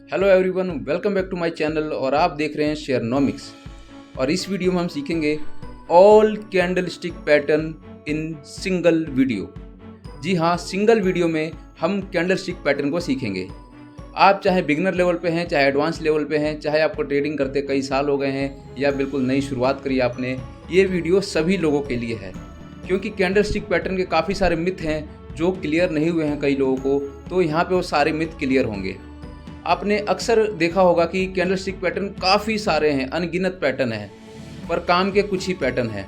Hello everyone, welcome back to my channel और आप देख रहे हैं शेयरनॉमिक्स। और इस वीडियो में हम सीखेंगे all candlestick pattern in single video. जी हाँ, सिंगल वीडियो में हम कैंडल स्टिक पैटर्न को सीखेंगे। आप चाहे बिगिनर लेवल पे हैं, चाहे एडवांस लेवल पे हैं, चाहे आपको ट्रेडिंग करते कई साल हो गए हैं या बिल्कुल नई शुरुआत करी आपने, ये वीडियो सभी लोगों के लिए है। क्योंकि कैंडल स्टिक पैटर्न के काफ़ी सारे मिथ हैं जो क्लियर नहीं हुए हैं कई लोगों को, तो यहाँ पे वो सारे मिथ क्लियर होंगे। आपने अक्सर देखा होगा कि कैंडल स्टिक पैटर्न काफ़ी सारे हैं, अनगिनत पैटर्न हैं, पर काम के कुछ ही पैटर्न हैं।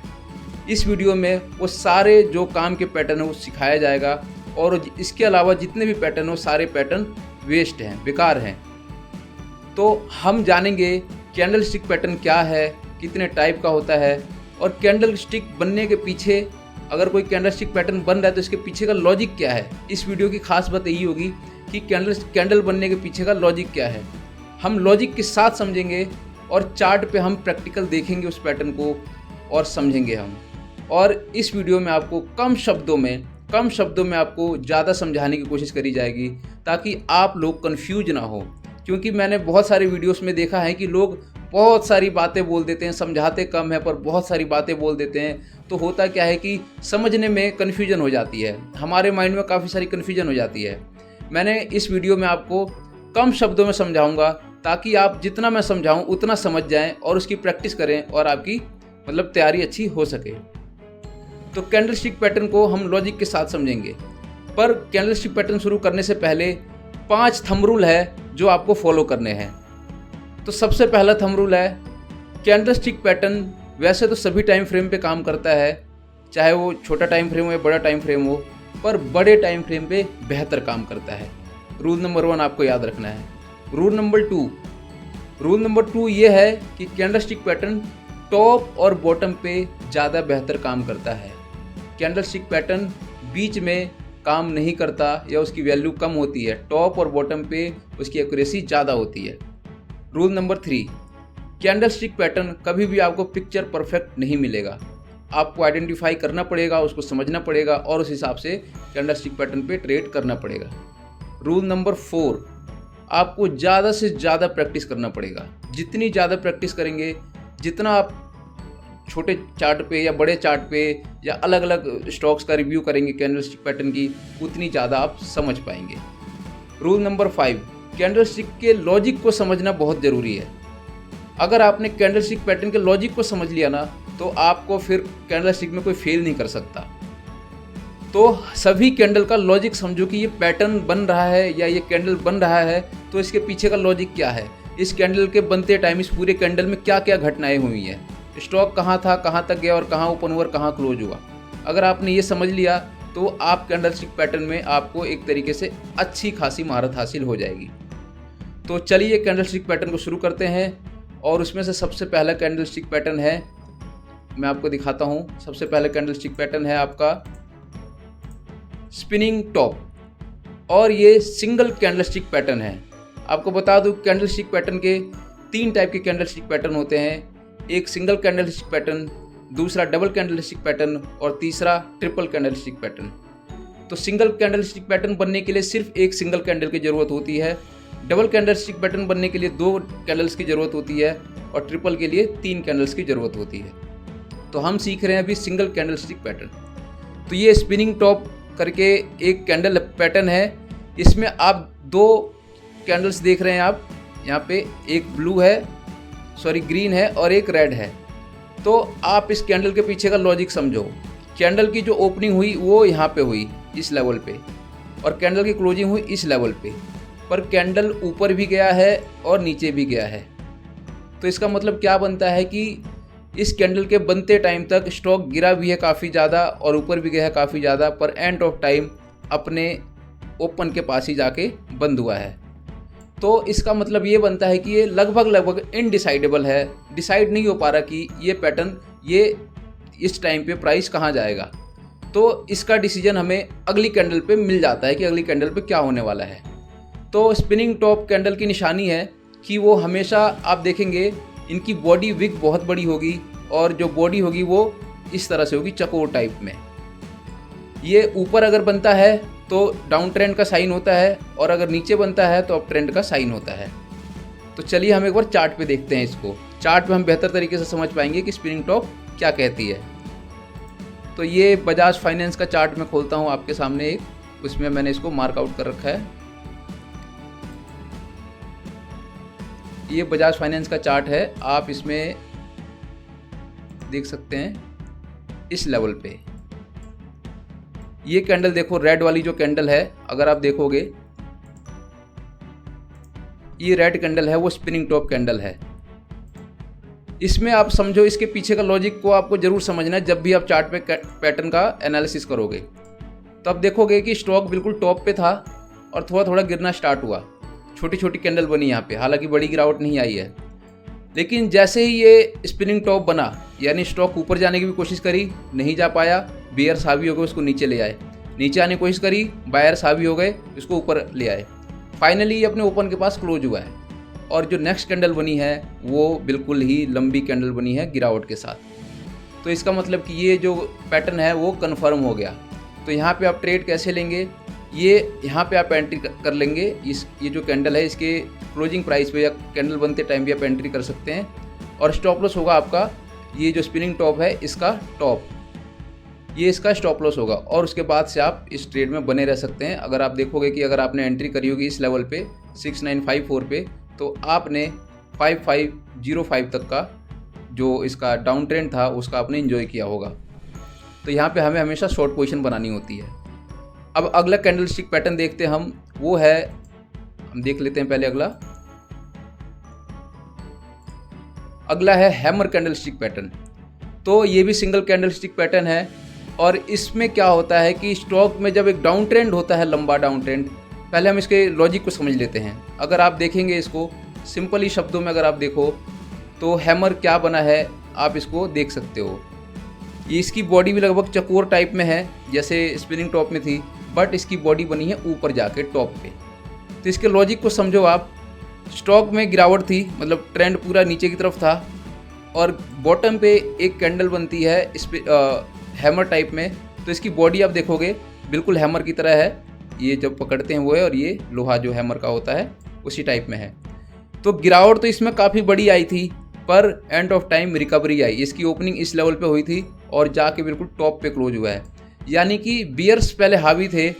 इस वीडियो में वो सारे जो काम के पैटर्न हैं वो सिखाया जाएगा और इसके अलावा जितने भी पैटर्न हो सारे पैटर्न वेस्ट हैं, बेकार हैं। तो हम जानेंगे कैंडल स्टिक पैटर्न क्या है, कितने टाइप का होता है और कैंडल स्टिक बनने के पीछे, अगर कोई कैंडल स्टिक पैटर्न बन रहा है तो इसके पीछे का लॉजिक क्या है। इस वीडियो की खास बात यही होगी कि कैंडल बनने के पीछे का लॉजिक क्या है। हम लॉजिक के साथ समझेंगे और चार्ट पे हम प्रैक्टिकल देखेंगे उस पैटर्न को और समझेंगे हम। और इस वीडियो में आपको कम शब्दों में आपको ज़्यादा समझाने की कोशिश करी जाएगी ताकि आप लोग कंफ्यूज ना हो। क्योंकि मैंने बहुत सारे वीडियोस में देखा है कि लोग बहुत सारी बातें बोल देते हैं, समझाते कम है पर बहुत सारी बातें बोल देते हैं। तो होता क्या है कि समझने में कन्फ्यूजन हो जाती है, हमारे माइंड में काफ़ी सारी कन्फ्यूजन हो जाती है। मैंने इस वीडियो में आपको कम शब्दों में समझाऊंगा ताकि आप जितना मैं समझाऊं उतना समझ जाएं और उसकी प्रैक्टिस करें और आपकी तैयारी अच्छी हो सके। तो कैंडल स्टिक पैटर्न को हम लॉजिक के साथ समझेंगे, पर कैंडल स्टिक पैटर्न शुरू करने से पहले 5 थंब रूल है जो आपको फॉलो करने हैं। तो सबसे पहला थंब रूल है, कैंडल स्टिक पैटर्न वैसे तो सभी टाइम फ्रेम पे काम करता है, चाहे वो छोटा टाइम फ्रेम हो या बड़ा टाइम फ्रेम हो, पर बड़े टाइम फ्रेम पे बेहतर काम करता है। रूल नंबर 1 आपको याद रखना है। रूल नंबर 2 ये है कि कैंडल स्टिक पैटर्न टॉप और बॉटम पे ज़्यादा बेहतर काम करता है। कैंडल स्टिक पैटर्न बीच में काम नहीं करता या उसकी वैल्यू कम होती है, टॉप और बॉटम पे उसकी एक्यूरेसी ज़्यादा होती है। Rule number 3, candle stick pattern कभी भी आपको पिक्चर परफेक्ट नहीं मिलेगा। आपको आइडेंटिफाई करना पड़ेगा, उसको समझना पड़ेगा और उस हिसाब से कैंडल स्टिक पैटर्न पे ट्रेड करना पड़ेगा। रूल नंबर 4, आपको ज़्यादा से ज़्यादा प्रैक्टिस करना पड़ेगा। जितनी ज़्यादा प्रैक्टिस करेंगे, जितना आप छोटे चार्ट पे या बड़े चार्ट पे या अलग अलग स्टॉक्स का रिव्यू करेंगे कैंडल स्टिक पैटर्न की, उतनी ज़्यादा आप समझ पाएंगे। रूल नंबर 5, कैंडल स्टिक के लॉजिक को समझना बहुत ज़रूरी है। अगर आपने कैंडल स्टिक पैटर्न के लॉजिक को समझ लिया ना, तो आपको फिर कैंडल स्टिक में कोई फेल नहीं कर सकता। तो सभी कैंडल का लॉजिक समझो कि ये पैटर्न बन रहा है या ये कैंडल बन रहा है तो इसके पीछे का लॉजिक क्या है। इस कैंडल के बनते टाइम इस पूरे कैंडल में क्या क्या घटनाएं हुई हैं, स्टॉक कहाँ था, कहाँ तक गया और कहाँ ओपन हुआ, कहाँ क्लोज हुआ। अगर आपने ये समझ लिया तो आप कैंडल स्टिक पैटर्न में आपको एक तरीके से अच्छी खासी महारत हासिल हो जाएगी। तो चलिए कैंडल स्टिक पैटर्न को शुरू करते हैं। और उसमें से सबसे पहला कैंडल स्टिक पैटर्न है, मैं आपको दिखाता हूँ। सबसे पहला कैंडल स्टिक पैटर्न है आपका स्पिनिंग टॉप और ये सिंगल कैंडल स्टिक पैटर्न है। आपको बता दूँ कैंडल स्टिक पैटर्न के 3 टाइप के कैंडल स्टिक पैटर्न होते हैं। एक सिंगल कैंडल स्टिक पैटर्न, दूसरा डबल कैंडल स्टिक पैटर्न और तीसरा ट्रिपल कैंडल स्टिक पैटर्न। तो सिंगल कैंडल स्टिक पैटर्न बनने के लिए सिर्फ एक सिंगल कैंडल की ज़रूरत होती है, डबल कैंडल स्टिक पैटर्न बनने के लिए 2 कैंडल्स की ज़रूरत होती है और ट्रिपल के लिए 3 कैंडल्स की ज़रूरत होती है। तो हम सीख रहे हैं अभी सिंगल कैंडल स्टिक पैटर्न। तो ये स्पिनिंग टॉप करके एक कैंडल पैटर्न है। इसमें आप 2 कैंडल्स देख रहे हैं, आप यहाँ पे एक ग्रीन है और एक रेड है। तो आप इस कैंडल के पीछे का लॉजिक समझो। कैंडल की जो ओपनिंग हुई वो यहाँ पे हुई इस लेवल पे और कैंडल की क्लोजिंग हुई इस लेवल पे, पर कैंडल ऊपर भी गया है और नीचे भी गया है। तो इसका मतलब क्या बनता है कि इस कैंडल के बनते टाइम तक स्टॉक गिरा भी है काफ़ी ज़्यादा और ऊपर भी गया है काफ़ी ज़्यादा, पर एंड ऑफ टाइम अपने ओपन के पास ही जाके बंद हुआ है। तो इसका मतलब ये बनता है कि ये लगभग इनडिसाइडेबल है, डिसाइड नहीं हो पा रहा कि ये पैटर्न ये इस टाइम पे प्राइस कहाँ जाएगा। तो इसका डिसीजन हमें अगली कैंडल पे मिल जाता है कि अगली कैंडल पे क्या होने वाला है। तो स्पिनिंग टॉप कैंडल की निशानी है कि वो हमेशा आप देखेंगे इनकी बॉडी विग बहुत बड़ी होगी और जो बॉडी होगी वो इस तरह से होगी, चकोर टाइप में। ये ऊपर अगर बनता है तो डाउन ट्रेंड का साइन होता है और अगर नीचे बनता है तो अप ट्रेंड का साइन होता है। तो चलिए हम एक बार चार्ट पे देखते हैं इसको। चार्ट पे हम बेहतर तरीके से समझ पाएंगे कि स्पिनिंग टॉप क्या कहती है। तो ये बजाज फाइनेंस का चार्ट मैं खोलता हूँ आपके सामने एक, उसमें मैंने इसको मार्कआउट कर रखा है। ये बजाज फाइनेंस का चार्ट है, आप इसमें देख सकते हैं इस लेवल पे। ये कैंडल देखो, रेड वाली जो कैंडल है, अगर आप देखोगे ये रेड कैंडल है, वो स्पिनिंग टॉप कैंडल है। इसमें आप समझो, इसके पीछे का लॉजिक को आपको जरूर समझना है। जब भी आप चार्ट पे पैटर्न का एनालिसिस करोगे तो आप देखोगे कि स्टॉक बिल्कुल टॉप पे था और थोड़ा थोड़ा गिरना स्टार्ट हुआ, छोटी छोटी कैंडल बनी यहाँ पे, हालांकि बड़ी गिरावट नहीं आई है। लेकिन जैसे ही ये स्पिनिंग टॉप बना, यानी स्टॉक ऊपर जाने की भी कोशिश करी, नहीं जा पाया, बेयर्स हावी हो गए, उसको नीचे ले आए, नीचे आने की कोशिश करी, बायर्स हावी हो गए, उसको ऊपर ले आए। फाइनली ये अपने ओपन के पास क्लोज हुआ है और जो नेक्स्ट कैंडल बनी है वो बिल्कुल ही लंबी कैंडल बनी है गिरावट के साथ। तो इसका मतलब कि ये जो पैटर्न है वो कन्फर्म हो गया। तो यहाँ पे आप ट्रेड कैसे लेंगे, ये यहाँ पे आप एंट्री कर लेंगे। ये जो कैंडल है इसके क्लोजिंग प्राइस पे या कैंडल बनते टाइम भी आप एंट्री कर सकते हैं। और स्टॉप लॉस होगा आपका, ये जो स्पिनिंग टॉप है इसका टॉप, ये इसका स्टॉप लॉस होगा। और उसके बाद से आप इस ट्रेड में बने रह सकते हैं। अगर आप देखोगे कि अगर आपने एंट्री करी होगी इस लेवल पे 6954 पे, तो आपने 5505 तक का जो इसका डाउन ट्रेंड था उसका आपने एंजॉय किया होगा। तो यहाँ पे हमें हमेशा शॉर्ट पोजीशन बनानी होती है। अब अगला कैंडलस्टिक पैटर्न देखते हैं हम, वो है, हम देख लेते हैं पहले अगला है हैमर कैंडलस्टिक पैटर्न। तो ये भी सिंगल कैंडलस्टिक पैटर्न है और इसमें क्या होता है कि स्टॉक में जब एक डाउन ट्रेंड होता है, लंबा डाउन ट्रेंड, पहले हम इसके लॉजिक को समझ लेते हैं। अगर आप देखेंगे इसको सिंपली शब्दों में अगर आप देखो तो हैमर क्या बना है आप इसको देख सकते हो। ये इसकी बॉडी भी लगभग चकोर टाइप में है जैसे स्पिनिंग टॉप में थी, बट इसकी बॉडी बनी है ऊपर जाके टॉप पे। तो इसके लॉजिक को समझो आप। स्टॉक में गिरावट थी, मतलब ट्रेंड पूरा नीचे की तरफ था और बॉटम पे एक कैंडल बनती है इस पे हैमर टाइप में। तो इसकी बॉडी आप देखोगे बिल्कुल हैमर की तरह है, ये जब पकड़ते हैं वो है, और ये लोहा जो हैमर का होता है उसी टाइप में है। तो गिरावट तो इसमें काफ़ी बड़ी आई थी, पर एंड ऑफ टाइम रिकवरी आई। इसकी ओपनिंग इस लेवल पे हुई थी और जाके बिल्कुल टॉप पे क्लोज हुआ है। यानी कि बियर्स पहले हावी थे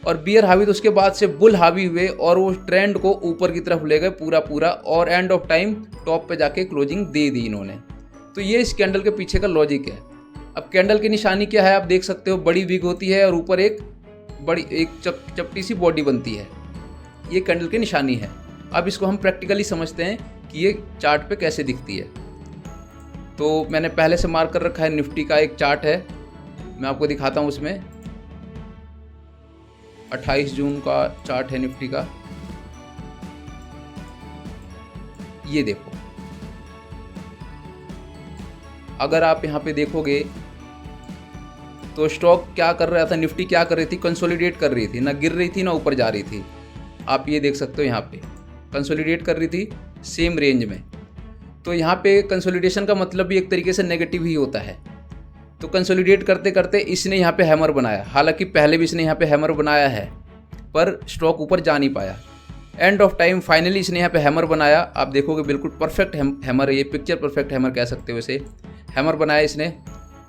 और बियर हावी, तो उसके बाद से बुल हावी हुए और वो ट्रेंड को ऊपर की तरफ ले गए पूरा, और एंड ऑफ टाइम टॉप पे जाके क्लोजिंग दे दी इन्होंने। तो ये इस कैंडल के पीछे का लॉजिक है। अब कैंडल की निशानी क्या है आप देख सकते हो, बड़ी विग होती है और ऊपर एक बड़ी चपटी सी बॉडी बनती है, ये कैंडल की निशानी है। अब इसको हम प्रैक्टिकली समझते हैं कि ये चार्ट पे कैसे दिखती है। तो मैंने पहले से मार्क कर रखा है, निफ्टी का एक चार्ट है, मैं आपको दिखाता हूँ। उसमें 28 जून का चार्ट है निफ्टी का, ये देखो। अगर आप यहाँ पे देखोगे तो स्टॉक क्या कर रहा था, निफ्टी क्या कर रही थी, कंसोलिडेट कर रही थी, ना गिर रही थी ना ऊपर जा रही थी। आप ये देख सकते हो, यहाँ पे कंसोलिडेट कर रही थी सेम रेंज में। तो यहाँ पे कंसोलिडेशन का मतलब भी एक तरीके से नेगेटिव ही होता है। तो कंसोलिडेट करते करते इसने यहाँ पे हैमर बनाया, हालांकि पहले भी इसने यहाँ पे हैमर बनाया है पर स्टॉक ऊपर जा नहीं पाया। एंड ऑफ टाइम फाइनली इसने यहाँ पे हैमर बनाया, आप देखोगे बिल्कुल परफेक्ट हैमर है, ये पिक्चर परफेक्ट हैमर कह सकते हो इसे। हैमर बनाया इसने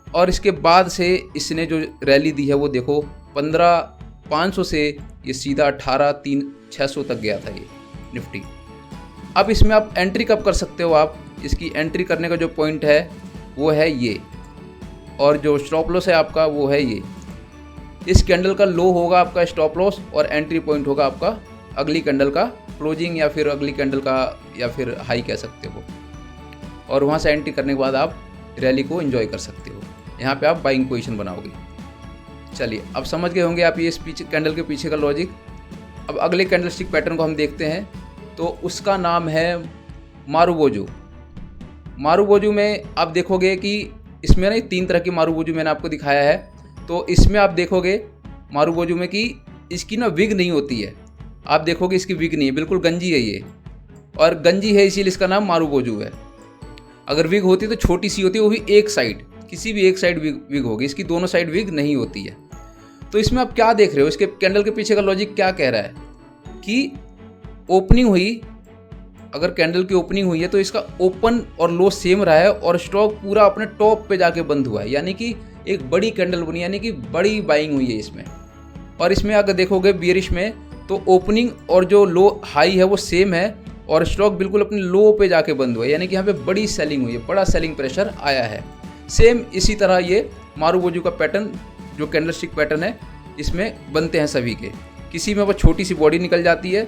और इसके बाद से इसने जो रैली दी है वो देखो, 15,500 से ये सीधा 18,600 तक गया था ये निफ्टी। अब इसमें आप एंट्री कब कर सकते हो, आप इसकी एंट्री करने का जो पॉइंट है वो है ये, और जो स्टॉप लॉस है आपका वो है ये। इस कैंडल का लो होगा आपका स्टॉप लॉस और एंट्री पॉइंट होगा आपका अगली कैंडल का क्लोजिंग, या फिर अगली कैंडल का, या फिर हाई कह सकते हो। और वहाँ से एंट्री करने के बाद आप रैली को एंजॉय कर सकते हो। यहाँ पे आप बाइंग पोजीशन बनाओगे। चलिए अब समझ गए होंगे आप ये इस पीछे कैंडल के पीछे का लॉजिक। अब अगले कैंडलस्टिक पैटर्न को हम देखते हैं, तो उसका नाम है मारुबोजू। मारुबोजू में आप देखोगे कि इसमें ना 3 तरह की मारुबोजू मैंने आपको दिखाया है। तो इसमें आप देखोगे मारुबोजू में कि इसकी ना विग नहीं होती है, आप देखोगे इसकी विग नहीं है, बिल्कुल गंजी है ये, और गंजी है इसीलिए इसका नाम मारुबोजू है। अगर विग होती तो छोटी सी होती है, वो भी एक साइड, किसी भी एक साइड विग होगी, इसकी दोनों साइड विग नहीं होती है। तो इसमें आप क्या देख रहे हो, इसके कैंडल के पीछे का लॉजिक क्या कह रहा है कि ओपनिंग हुई अगर कैंडल की ओपनिंग हुई है तो इसका ओपन और लो सेम रहा है और स्टॉक पूरा अपने टॉप पे जाके बंद हुआ है, यानी कि एक बड़ी कैंडल बनी, यानी कि बड़ी बाइंग हुई है इसमें। और इसमें अगर देखोगे बियरिश में तो ओपनिंग और जो लो हाई है वो सेम है और स्टॉक बिल्कुल अपने लो पे जाके बंद हुआ है, यानी कि यहाँ पे बड़ी सेलिंग हुई है, बड़ा सेलिंग प्रेशर आया है। सेम इसी तरह ये मारुबोजू का पैटर्न जो कैंडलस्टिक पैटर्न है इसमें बनते हैं सभी के। किसी में वो छोटी सी बॉडी निकल जाती है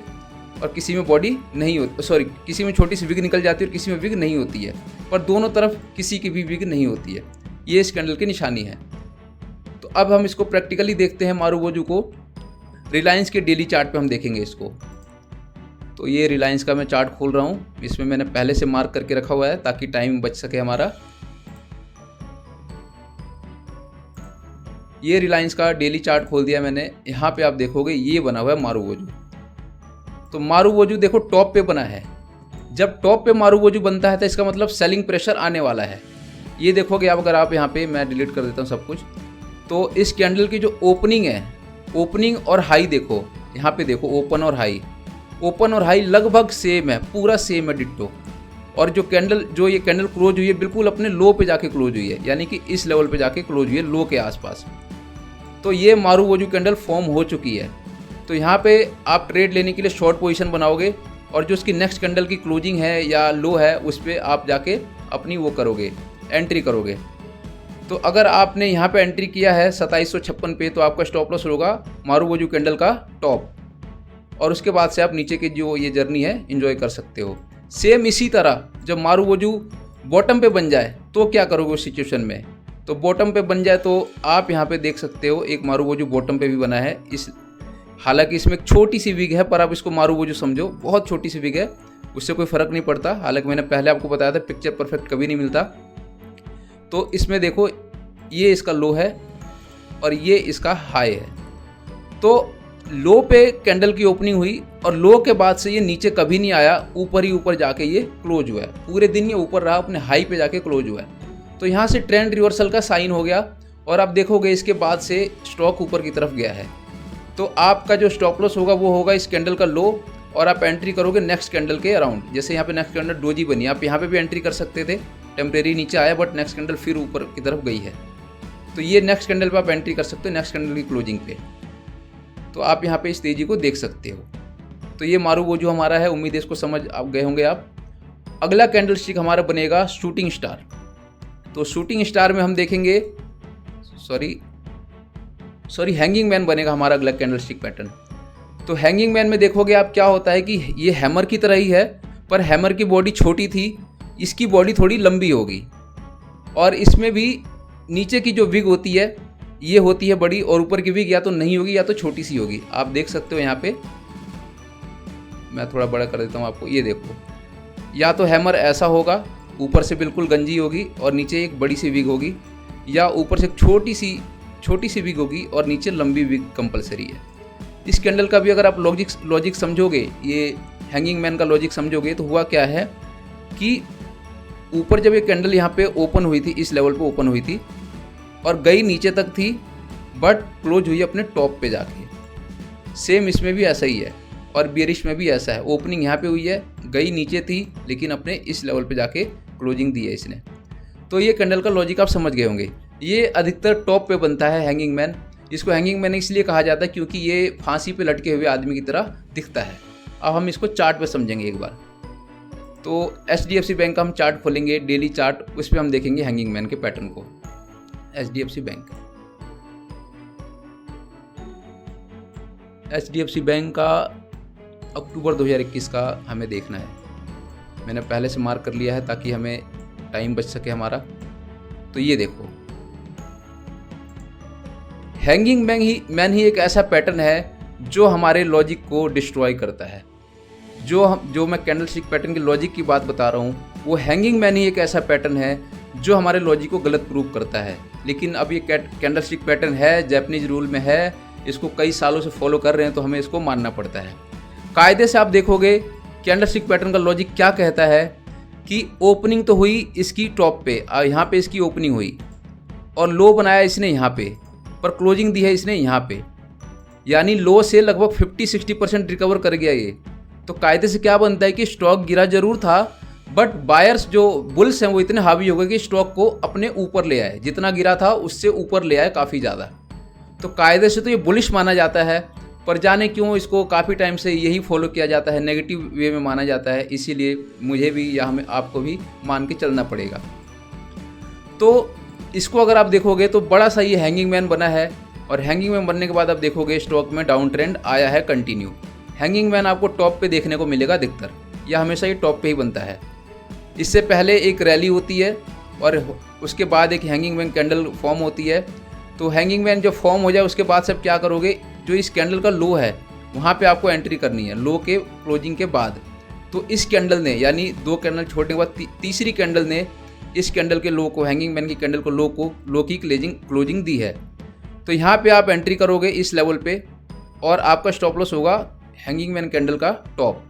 और किसी में बॉडी नहीं होती, सॉरी किसी में छोटी सी विग निकल जाती है और किसी में विग नहीं होती है, पर दोनों तरफ किसी की भी विग नहीं होती है। ये इस कैंडल की निशानी है। तो अब हम इसको प्रैक्टिकली देखते हैं मारुबोजू को। रिलायंस के डेली चार्ट पे हम देखेंगे इसको। तो ये रिलायंस का मैं चार्ट खोल रहा हूँ, इसमें मैंने पहले से मार्क करके रखा हुआ है ताकि टाइम बच सके हमारा। ये रिलायंस का डेली चार्ट खोल दिया मैंने। यहाँ पे आप देखोगे ये बना हुआ है मारुबोजू। तो मारुबोजू देखो टॉप पे बना है। जब टॉप पे मारुबोजू बनता है तो इसका मतलब सेलिंग प्रेशर आने वाला है। ये देखोगे आप, अगर आप यहाँ पे, मैं डिलीट कर देता हूँ सब कुछ, तो इस कैंडल की जो ओपनिंग है, ओपनिंग और हाई देखो, यहाँ पे देखो ओपन और हाई, ओपन और हाई लगभग सेम है, पूरा सेम है डिट्टो। और जो ये कैंडल क्लोज हुई है बिल्कुल अपने लो पे जाके क्लोज हुई है, यानी कि इस लेवल पे जाके क्लोज हुई है, लो के आसपास। तो ये मारुबोजू कैंडल फॉर्म हो चुकी है। तो यहाँ पे आप ट्रेड लेने के लिए शॉर्ट पोजीशन बनाओगे और जो उसकी नेक्स्ट कैंडल की क्लोजिंग है या लो है उस पर आप जाके अपनी वो करोगे, एंट्री करोगे। तो अगर आपने यहाँ पे एंट्री किया है 2756 पे तो आपका स्टॉप लॉस होगा मारुबोजू कैंडल का टॉप, और उसके बाद से आप नीचे की जो ये जर्नी है एंजॉय कर सकते हो। सेम इसी तरह जब मारुबोजू बॉटम पे बन जाए तो क्या करोगे उस सिचुएशन में। तो बॉटम पे बन जाए तो आप यहाँ पे देख सकते हो एक मारुबोजू बॉटम पे भी बना है। हालांकि इसमें एक छोटी सी विग है, पर आप इसको मारुबोजू समझो, बहुत छोटी सी विग है, उससे कोई फ़र्क नहीं पड़ता। हालांकि मैंने पहले आपको बताया था पिक्चर परफेक्ट कभी नहीं मिलता। तो इसमें देखो ये इसका लो है और ये इसका हाई है। तो लो पे कैंडल की ओपनिंग हुई और लो के बाद से ये नीचे कभी नहीं आया, ऊपर ही ऊपर जाके ये क्लोज हुआ है। पूरे दिन ये ऊपर रहा, अपने हाई पे जाके क्लोज हुआ है। तो यहाँ से ट्रेंड रिवर्सल का साइन हो गया और आप देखोगे इसके बाद से स्टॉक ऊपर की तरफ गया है। तो आपका जो स्टॉप लॉस होगा वो होगा इस कैंडल का लो, और आप एंट्री करोगे नेक्स्ट कैंडल के अराउंड। जैसे यहाँ पे नेक्स्ट कैंडल डोजी बनी, आप यहाँ पे भी एंट्री कर सकते थे, टेम्परेरी नीचे आया बट नेक्स्ट कैंडल फिर ऊपर की तरफ गई है। तो ये नेक्स्ट कैंडल पे आप एंट्री कर सकते हो, नेक्स्ट कैंडल की क्लोजिंग पे। तो आप यहाँ पे इस तेजी को देख सकते हो। तो ये मारुबोजू हमारा है, उम्मीद है इसको समझ आप गए होंगे आप। अगला कैंडल स्टिक हमारा बनेगा शूटिंग स्टार। तो शूटिंग स्टार में हम देखेंगे, सॉरी हैंगिंग मैन बनेगा हमारा अगला कैंडल स्टिक पैटर्न। तो हैंगिंग मैन में देखोगे आप क्या होता है कि ये हैमर की तरह ही है, पर हैमर की बॉडी छोटी थी, इसकी बॉडी थोड़ी लंबी होगी और इसमें भी नीचे की जो विग होती है ये होती है बड़ी, और ऊपर की विग या तो नहीं होगी या तो छोटी सी होगी। आप देख सकते हो यहाँ पे, मैं थोड़ा बड़ा कर देता हूँ आपको, ये देखो, या तो हैमर ऐसा होगा, ऊपर से बिल्कुल गंजी होगी और नीचे एक बड़ी सी विग होगी, या ऊपर से छोटी सी विग होगी और नीचे लंबी विग कंपलसरी है। इस कैंडल का भी अगर आप लॉजिक समझोगे, ये हैंगिंग मैन का लॉजिक समझोगे, तो हुआ क्या है कि ऊपर जब ये कैंडल यहाँ पे ओपन हुई थी, इस लेवल पे ओपन हुई थी और गई नीचे तक थी, बट क्लोज हुई अपने टॉप पे जाके। सेम इसमें भी ऐसा ही है और बियरिश में भी ऐसा है। ओपनिंग यहाँ पे हुई है, गई नीचे थी, लेकिन अपने इस लेवल पे जाके क्लोजिंग दी है इसने। तो ये कैंडल का लॉजिक आप समझ गए होंगे। ये अधिकतर टॉप पे बनता है हैंगिंग मैन। इसको हैंगिंग मैन इसलिए कहा जाता है क्योंकि ये फांसी पे लटके हुए आदमी की तरह दिखता है। अब हम इसको चार्ट पे समझेंगे एक बार। तो HDFC बैंक का हम चार्ट खोलेंगे, डेली चार्ट, उस पर हम देखेंगे हैंगिंग मैन के पैटर्न को। HDFC बैंक का अक्टूबर 2021 का हमें देखना है। मैंने पहले से मार्क कर लिया है ताकि हमें टाइम बच सके हमारा। तो ये देखो, हैंगिंग मैन ही एक ऐसा पैटर्न है जो हमारे लॉजिक को डिस्ट्रॉय करता है। जो मैं कैंडलस्टिक पैटर्न के लॉजिक की बात बता रहा हूँ, वो हैंगिंग मैन ही एक ऐसा पैटर्न है जो हमारे लॉजिक को गलत प्रूव करता है। लेकिन अब ये कैंडलस्टिक पैटर्न है, जापानीज रूल में है, इसको कई सालों से फॉलो कर रहे हैं, तो हमें इसको मानना पड़ता है। कायदे से आप देखोगे कैंडलस्टिक पैटर्न का लॉजिक क्या कहता है कि ओपनिंग तो हुई इसकी टॉप पे, यहाँ पे इसकी ओपनिंग हुई और लो बनाया इसने यहाँ पे, पर क्लोजिंग दी है इसने यहाँ पे, यानी लो से लगभग 50-60% रिकवर कर गया ये। तो कायदे से क्या बनता है कि स्टॉक गिरा जरूर था, बट बायर्स जो बुल्स हैं वो इतने हावी हो गए कि स्टॉक को अपने ऊपर ले आए, जितना गिरा था उससे ऊपर ले आए काफ़ी ज़्यादा। तो कायदे से तो ये बुलिश माना जाता है, पर जाने क्यों इसको काफ़ी टाइम से यही फॉलो किया जाता है, नेगेटिव वे में माना जाता है, इसीलिए मुझे भी या हमें आपको भी मान के चलना पड़ेगा। तो इसको अगर आप देखोगे तो बड़ा सा ये हैंगिंग मैन बना है, और हैंगिंग मैन बनने के बाद आप देखोगे स्टॉक में डाउन ट्रेंड आया है कंटिन्यू। हैंगिंग मैन आपको टॉप पे देखने को मिलेगा अधिकतर, या हमेशा ये टॉप पे ही बनता है। इससे पहले एक रैली होती है और उसके बाद एक हैंगिंग मैन कैंडल फॉर्म होती है। तो हैंगिंग मैन जब फॉर्म हो जाए उसके बाद से आप क्या करोगे, जो इस कैंडल का लो है वहाँ पे आपको एंट्री करनी है, लो के क्लोजिंग के बाद। तो इस कैंडल ने, यानी 2 कैंडल छोड़ने के बाद तीसरी कैंडल ने इस कैंडल के लो को, हैंगिंग मैन की कैंडल को लो की क्लोजिंग दी है। तो यहाँ पे आप एंट्री करोगे इस लेवल पे, और आपका स्टॉप लॉस होगा हैंगिंग मैन कैंडल का टॉप,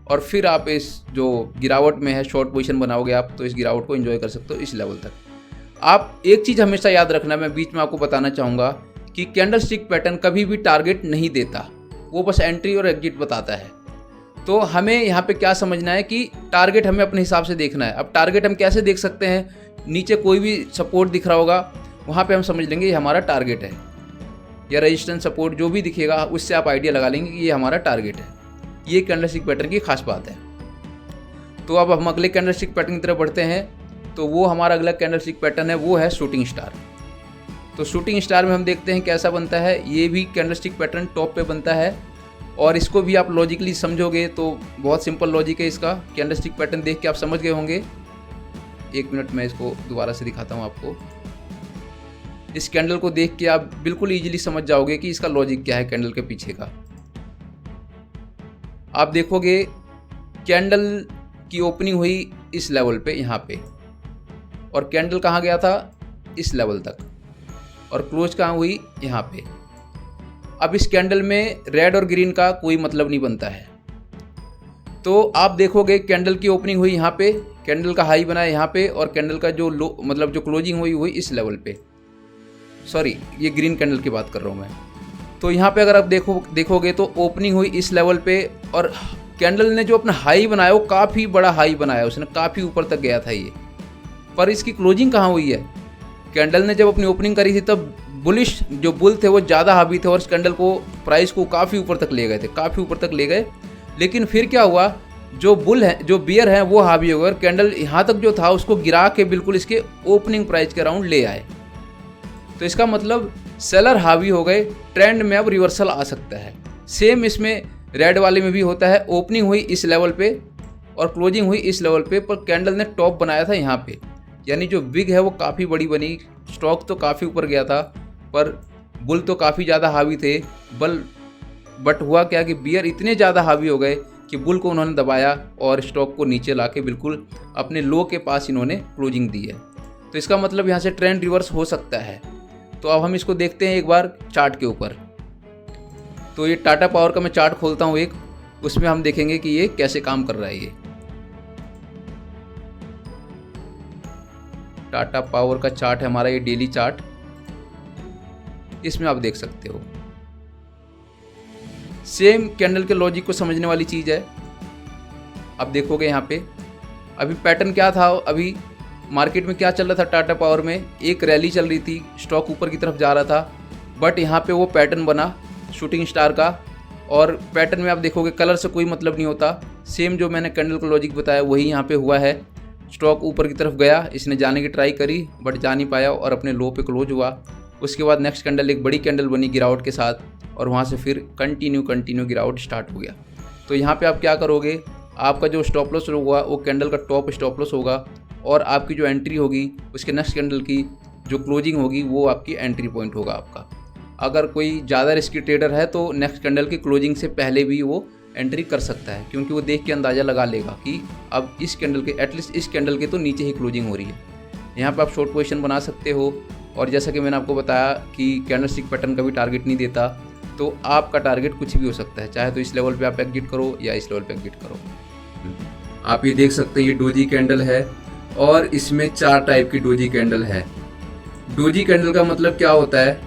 और फिर आप इस जो गिरावट में है शॉर्ट पोजीशन बनाओगे आप, तो इस गिरावट को एंजॉय कर सकते हो इस लेवल तक। आप एक चीज़ हमेशा याद रखना, मैं बीच में आपको बताना चाहूँगा कि कैंडल स्टिक पैटर्न कभी भी टारगेट नहीं देता, वो बस एंट्री और एग्जिट बताता है। तो हमें यहाँ पे क्या समझना है कि टारगेट हमें अपने हिसाब से देखना है। अब टारगेट हम कैसे देख सकते हैं, नीचे कोई भी सपोर्ट दिख रहा होगा वहाँ पे हम समझ लेंगे ये हमारा टारगेट है, या रेजिस्टेंस सपोर्ट जो भी दिखेगा उससे आप आइडिया लगा लेंगे कि ये हमारा टारगेट है। ये कैंडल स्टिक पैटर्न की खास बात है। तो अब हम अगले कैंडल स्टिक पैटर्न की तरफ बढ़ते हैं। तो वो हमारा अगला कैंडल स्टिक पैटर्न है, वो है शूटिंग स्टार। तो शूटिंग स्टार में हम देखते हैं कैसा बनता है। ये भी कैंडल स्टिक पैटर्न टॉप पे बनता है, और इसको भी आप लॉजिकली समझोगे तो बहुत सिंपल लॉजिक है इसका। कैंडल स्टिक पैटर्न देख के आप समझ गए होंगे। 1 मिनट मैं इसको दोबारा से दिखाता हूँ आपको। इस कैंडल को देख के आप बिल्कुल ईजिली समझ जाओगे कि इसका लॉजिक क्या है कैंडल के पीछे का। आप देखोगे कैंडल की ओपनिंग हुई इस लेवल पे, यहाँ पे, और कैंडल कहाँ गया था, इस लेवल तक, और क्लोज कहाँ हुई, यहाँ पे। अब इस कैंडल में रेड और ग्रीन का कोई मतलब नहीं बनता है। तो आप देखोगे कैंडल की ओपनिंग हुई यहाँ पे, कैंडल का हाई बना है यहाँ पे, और कैंडल का जो लो मतलब जो क्लोजिंग हुई इस लेवल पे। सॉरी, ये ग्रीन कैंडल की बात कर रहा हूँ मैं। तो यहाँ पे अगर आप देखोगे तो ओपनिंग हुई इस लेवल पे, और कैंडल ने जो अपना हाई बनाया वो काफ़ी बड़ा हाई बनाया, उसने काफ़ी ऊपर तक गया था ये। पर इसकी क्लोजिंग कहाँ हुई है, कैंडल ने जब अपनी ओपनिंग करी थी तब बुलिश जो बुल थे वो ज़्यादा हावी थे, और इस कैंडल को प्राइस को काफ़ी ऊपर तक ले गए थे, काफ़ी ऊपर तक ले गए। लेकिन फिर क्या हुआ, जो बुल है, जो बियर हैं वो हावी हो गए, और कैंडल यहाँ तक जो था उसको गिरा के बिल्कुल इसके ओपनिंग प्राइस के अराउंड ले आए। तो इसका मतलब सेलर हावी हो गए, ट्रेंड में अब रिवर्सल आ सकता है। सेम इसमें रेड वाले में भी होता है, ओपनिंग हुई इस लेवल पे और क्लोजिंग हुई इस लेवल पे, पर कैंडल ने टॉप बनाया था यहाँ पे, यानी जो बिग है वो काफ़ी बड़ी बनी, स्टॉक तो काफ़ी ऊपर गया था, पर बुल तो काफ़ी ज़्यादा हावी थे। बट हुआ क्या कि बियर इतने ज़्यादा हावी हो गए कि बुल को उन्होंने दबाया और स्टॉक को नीचे लाके बिल्कुल अपने लो के पास इन्होंने क्लोजिंग दी है। तो इसका मतलब यहाँ से ट्रेंड रिवर्स हो सकता है। तो अब हम इसको देखते हैं एक बार चार्ट के ऊपर। तो ये टाटा पावर का मैं चार्ट खोलता हूँ एक, उसमें हम देखेंगे कि ये कैसे काम कर रहा है। ये टाटा पावर का चार्ट है हमारा, ये डेली चार्ट, इसमें आप देख सकते हो। सेम कैंडल के लॉजिक को समझने वाली चीज़ है। अब देखोगे यहाँ पे अभी पैटर्न क्या था, अभी मार्केट में क्या चल रहा था, टाटा पावर में एक रैली चल रही थी, स्टॉक ऊपर की तरफ जा रहा था, बट यहाँ पे वो पैटर्न बना शूटिंग स्टार का। और पैटर्न में आप देखोगे कलर से कोई मतलब नहीं होता, सेम जो मैंने कैंडल का लॉजिक बताया वही यहाँ पे हुआ है। स्टॉक ऊपर की तरफ गया, इसने जाने की ट्राई करी बट जा नहीं पाया और अपने लो पे क्लोज हुआ। उसके बाद नेक्स्ट कैंडल एक बड़ी कैंडल बनी गिरावट के साथ, और वहाँ से फिर कंटिन्यू गिरावट स्टार्ट हो गया। तो यहाँ पे आप क्या करोगे, आपका जो स्टॉप लॉस होगा वो कैंडल का टॉप स्टॉप लॉस होगा, और आपकी जो एंट्री होगी उसके नेक्स्ट कैंडल की जो क्लोजिंग होगी वो आपकी एंट्री पॉइंट होगा आपका। अगर कोई ज़्यादा रिस्की ट्रेडर है तो नेक्स्ट कैंडल की क्लोजिंग से पहले भी वो एंट्री कर सकता है, क्योंकि वो देख के अंदाज़ा लगा लेगा कि अब इस कैंडल के एटलीस्ट इस कैंडल के तो नीचे ही क्लोजिंग हो रही है। यहाँ पे आप शॉर्ट पोजीशन बना सकते हो, और जैसा कि मैंने आपको बताया कि कैंडल स्टिक पैटर्न कभी टारगेट नहीं देता, तो आपका टारगेट कुछ भी हो सकता है, चाहे तो इस लेवल पे आप एग्जिट करो या इस लेवल पे एग्जिट करो। आप ये देख सकते हैं ये डोजी कैंडल है, और इसमें 4 टाइप की डोजी कैंडल है। डोजी कैंडल का मतलब क्या होता है,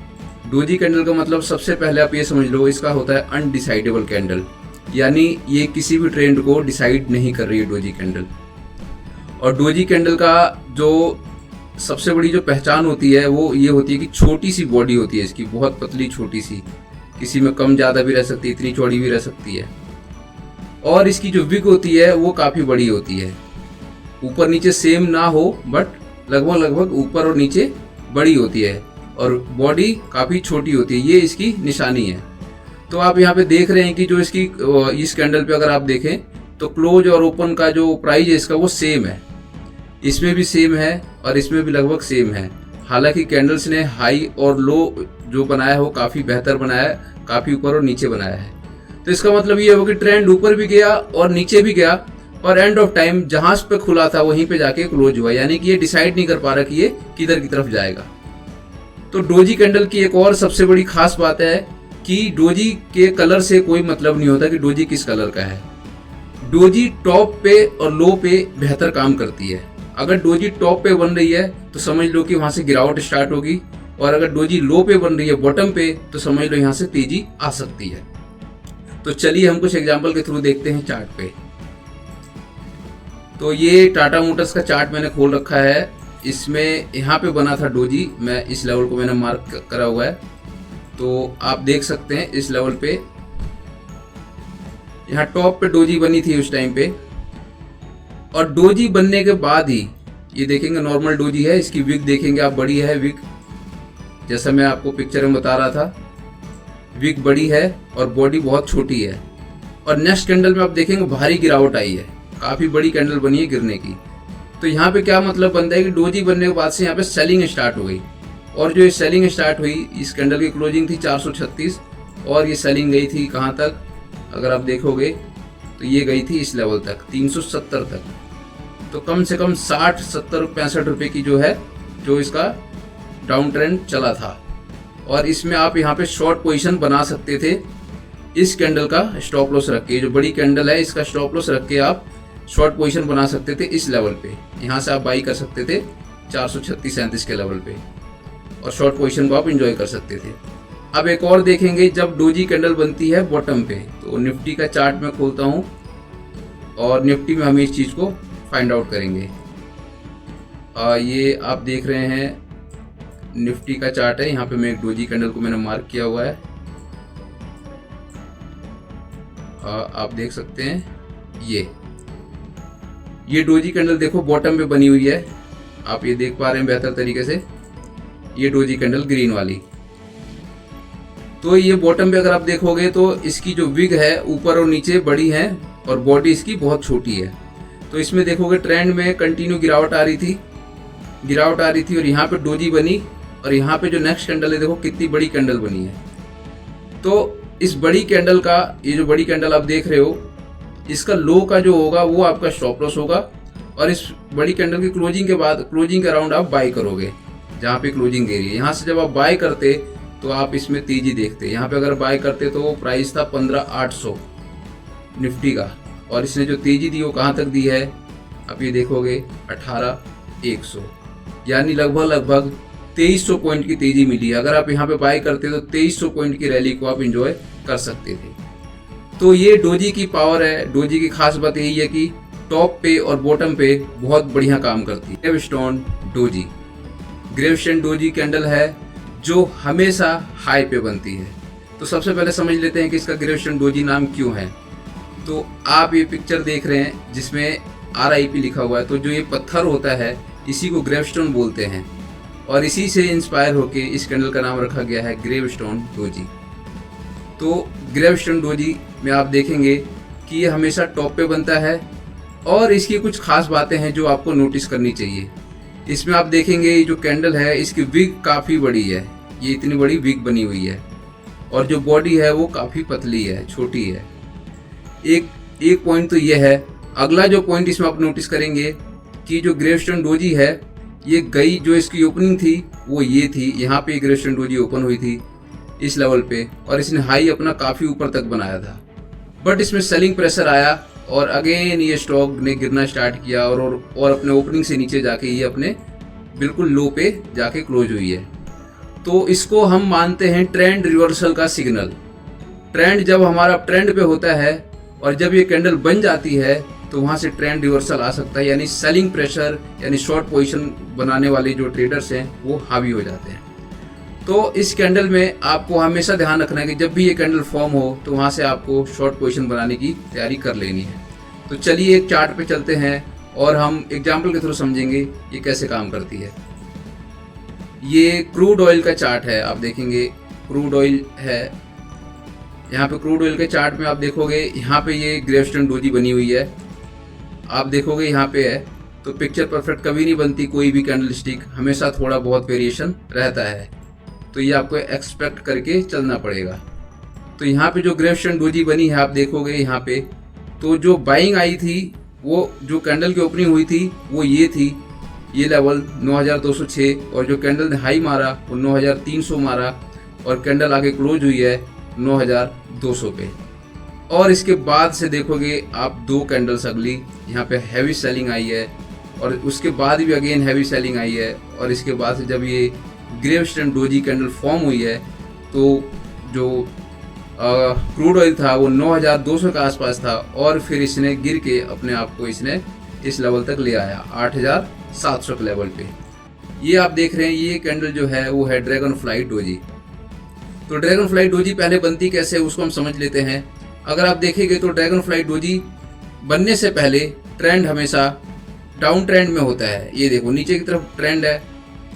डोजी कैंडल का मतलब सबसे पहले आप ये समझ लो, इसका होता है अनडिसाइडेबल कैंडल। यानी ये किसी भी ट्रेंड को डिसाइड नहीं कर रही है डोजी कैंडल। और डोजी कैंडल का जो सबसे बड़ी जो पहचान होती है वो ये होती है कि छोटी सी बॉडी होती है इसकी, बहुत पतली छोटी सी, किसी में कम ज़्यादा भी रह सकती है, इतनी चौड़ी भी रह सकती है। और इसकी जो विग होती है वो काफ़ी बड़ी होती है, ऊपर नीचे सेम ना हो बट लगभग ऊपर और नीचे बड़ी होती है, और बॉडी काफ़ी छोटी होती है, ये इसकी निशानी है। तो आप यहाँ पे देख रहे हैं कि जो इसकी इस कैंडल पे अगर आप देखें तो क्लोज और ओपन का जो प्राइस है इसका वो सेम है, इसमें भी सेम है और इसमें भी लगभग सेम है। हालांकि कैंडल्स ने हाई और लो जो बनाया है वो काफ़ी बेहतर बनाया है, काफ़ी ऊपर और नीचे बनाया है। तो इसका मतलब ये हो कि ट्रेंड ऊपर भी गया और नीचे भी गया, और एंड ऑफ टाइम जहां पे खुला था वहीं पे जाके क्लोज हुआ, यानी कि ये डिसाइड नहीं कर पा रहा कि ये किधर की तरफ जाएगा। तो डोजी कैंडल की एक और सबसे बड़ी खास बात है कि डोजी के कलर से कोई मतलब नहीं होता कि डोजी किस कलर का है। डोजी टॉप पे और लो पे बेहतर काम करती है। अगर डोजी टॉप पे बन रही है तो समझ लो कि वहां से गिरावट स्टार्ट होगी, और अगर डोजी लो पे बन रही है बॉटम पे तो समझ लो यहाँ से तेजी आ सकती है। तो चलिए हम कुछ एग्जाम्पल के थ्रू देखते हैं चार्ट पे। तो ये टाटा मोटर्स का चार्ट मैंने खोल रखा है, इसमें यहाँ पे बना था डोजी, मैं इस लेवल को मैंने मार्क करा हुआ है। तो आप देख सकते हैं इस लेवल पे यहाँ टॉप पे डोजी बनी थी उस टाइम पे, और डोजी बनने के बाद ही ये देखेंगे नॉर्मल डोजी है, इसकी विग देखेंगे आप, बड़ी है विग, जैसा मैं आपको पिक्चर में बता रहा था, विग बड़ी है और बॉडी बहुत छोटी है। और नेक्स्ट कैंडल में आप देखेंगे भारी गिरावट आई है, काफ़ी बड़ी कैंडल बनी है गिरने की। तो यहाँ पे क्या मतलब बनता है कि डोजी बनने के बाद से यहाँ पे सेलिंग स्टार्ट हो गई, और जो ये सेलिंग स्टार्ट हुई, इस कैंडल की क्लोजिंग थी 436 और ये सेलिंग गई थी कहाँ तक, अगर आप देखोगे तो ये गई थी इस लेवल तक 370 तक। तो कम से कम 60, 70, 65 रुपये की जो है जो इसका डाउन ट्रेंड चला था, और इसमें आप यहाँ पे शॉर्ट पोजीशन बना सकते थे इस कैंडल का स्टॉप लॉस रख के। जो बड़ी कैंडल है इसका स्टॉप लॉस रख के आप शॉर्ट पोजीशन बना सकते थे इस लेवल पे, यहाँ से आप बाई कर सकते थे 436-37 के लेवल पे, और शॉर्ट पोजीशन को आप इंजॉय कर सकते थे। अब एक और देखेंगे जब डोजी कैंडल बनती है बॉटम पे। तो निफ्टी का चार्ट मैं खोलता हूँ और निफ्टी में हम इस चीज़ को फाइंड आउट करेंगे। ये आप देख रहे हैं निफ्टी का चार्ट है, यहाँ पे मैं एक डोजी कैंडल को मैंने मार्क किया हुआ है, आप देख सकते हैं ये डोजी कैंडल देखो बॉटम पे बनी हुई है, आप ये देख पा रहे हैं बेहतर तरीके से, ये डोजी कैंडल ग्रीन वाली। तो ये बॉटम पे अगर आप देखोगे तो इसकी जो विग है ऊपर और नीचे बड़ी है और बॉडी इसकी बहुत छोटी है। तो इसमें देखोगे ट्रेंड में कंटिन्यू गिरावट आ रही थी और यहाँ पे डोजी बनी, और यहाँ पे जो नेक्स्ट कैंडल है देखो कितनी बड़ी कैंडल बनी है। तो इस बड़ी कैंडल का, ये जो बड़ी कैंडल आप देख रहे हो, इसका लो का जो होगा वो आपका स्टॉप लॉस होगा, और इस बड़ी कैंडल की क्लोजिंग के बाद, क्लोजिंग के अराउंड आप बाई करोगे जहाँ पे क्लोजिंग दे रही है। यहाँ से जब आप बाई करते तो आप इसमें तेजी देखते, यहाँ पे अगर बाय करते तो वो प्राइस था 15,800 निफ्टी का, और इसने जो तेजी दी वो कहाँ तक दी है, आप ये देखोगे 18,100, यानी लगभग 2300 पॉइंट की तेजी मिली। अगर आप यहाँ पे बाय करते तो 2300 पॉइंट की रैली को आप इंजॉय कर सकते थे। तो ये डोजी की पावर है। डोजी की खास बात यही है कि टॉप पे और बॉटम पे बहुत बढ़िया काम करती है। Gravestone doji, gravestone doji candle है जो हमेशा हाई पे बनती है। तो सबसे पहले समझ लेते हैं कि इसका ग्रेवस्टोन डोजी नाम क्यों है। तो आप ये पिक्चर देख रहे हैं जिसमें RIP लिखा हुआ है, तो जो ये पत्थर होता है इसी को ग्रेवस्टोन बोलते हैं, और इसी से इंस्पायर होके इस कैंडल का नाम रखा गया है ग्रेवस्टोन डोजी। तो ग्रेवस्टोन डोजी में आप देखेंगे कि ये हमेशा टॉप पे बनता है, और इसकी कुछ खास बातें हैं जो आपको नोटिस करनी चाहिए। इसमें आप देखेंगे ये जो कैंडल है इसकी विग काफ़ी बड़ी है, ये इतनी बड़ी विग बनी हुई है, और जो बॉडी है वो काफ़ी पतली है, छोटी है। एक पॉइंट तो ये है। अगला जो पॉइंट इसमें आप नोटिस करेंगे कि जो ग्रेवस्टोन डोजी है ये गई, जो इसकी ओपनिंग थी वो ये थी, यहाँ पे ग्रेवस्टोन डोजी ओपन हुई थी इस लेवल पे, और इसने हाई अपना काफ़ी ऊपर तक बनाया था, बट इसमें सेलिंग प्रेशर आया और अगेन ये स्टॉक ने गिरना स्टार्ट किया, और अपने ओपनिंग से नीचे जाके ये अपने बिल्कुल लो पे जाके क्लोज हुई है। तो इसको हम मानते हैं ट्रेंड रिवर्सल का सिग्नल। ट्रेंड जब हमारा ट्रेंड पे होता है और जब ये कैंडल बन जाती है तो वहाँ से ट्रेंड रिवर्सल आ सकता है, यानी सेलिंग प्रेशर यानी शॉर्ट पोजीशन बनाने वाले जो ट्रेडर्स हैं वो हावी हो जाते हैं। तो इस कैंडल में आपको हमेशा ध्यान रखना है कि जब भी ये कैंडल फॉर्म हो तो वहाँ से आपको शॉर्ट पोजीशन बनाने की तैयारी कर लेनी है। तो चलिए एक चार्ट पे चलते हैं और हम एग्जाम्पल के थ्रू समझेंगे ये कैसे काम करती है। ये क्रूड ऑयल का चार्ट है, आप देखेंगे क्रूड ऑयल है। यहाँ पे क्रूड ऑयल के चार्ट में आप देखोगे यहाँ पे ये ग्रेवस्टोन डोजी बनी हुई है, आप देखोगे यहाँ पे है। तो पिक्चर परफेक्ट कभी नहीं बनती, कोई भी कैंडल स्टिक हमेशा थोड़ा बहुत वेरिएशन रहता है, तो ये आपको एक्सपेक्ट करके चलना पड़ेगा। तो यहाँ पे जो ग्रेवस्टोन डोजी बनी है आप देखोगे यहाँ पे, तो जो बाइंग आई थी वो जो कैंडल की ओपनिंग हुई थी वो ये थी, ये लेवल 9206, और जो कैंडल ने हाई मारा वो 9300 मारा और कैंडल आगे क्लोज हुई है 9200 पे। और इसके बाद से देखोगे आप दो कैंडल्स अगली यहाँ पे हैवी सेलिंग आई है और उसके बाद भी अगेन हैवी सेलिंग आई है। और इसके बाद से जब ये ग्रेवस्टोन डोजी कैंडल फॉर्म हुई है तो जो क्रूड ऑयल था वो 9200 के आसपास था और फिर इसने गिर के अपने आप को इसने इस लेवल तक ले आया 8700 के लेवल पे। ये आप देख रहे हैं ये कैंडल जो है वो है ड्रैगन फ्लाई डोजी। तो ड्रैगन फ्लाई डोजी पहले बनती कैसे उसको हम समझ लेते हैं। अगर आप देखेंगे तो ड्रैगन फ्लाई डोजी बनने से पहले ट्रेंड हमेशा डाउन ट्रेंड में होता है। ये देखो नीचे की तरफ ट्रेंड है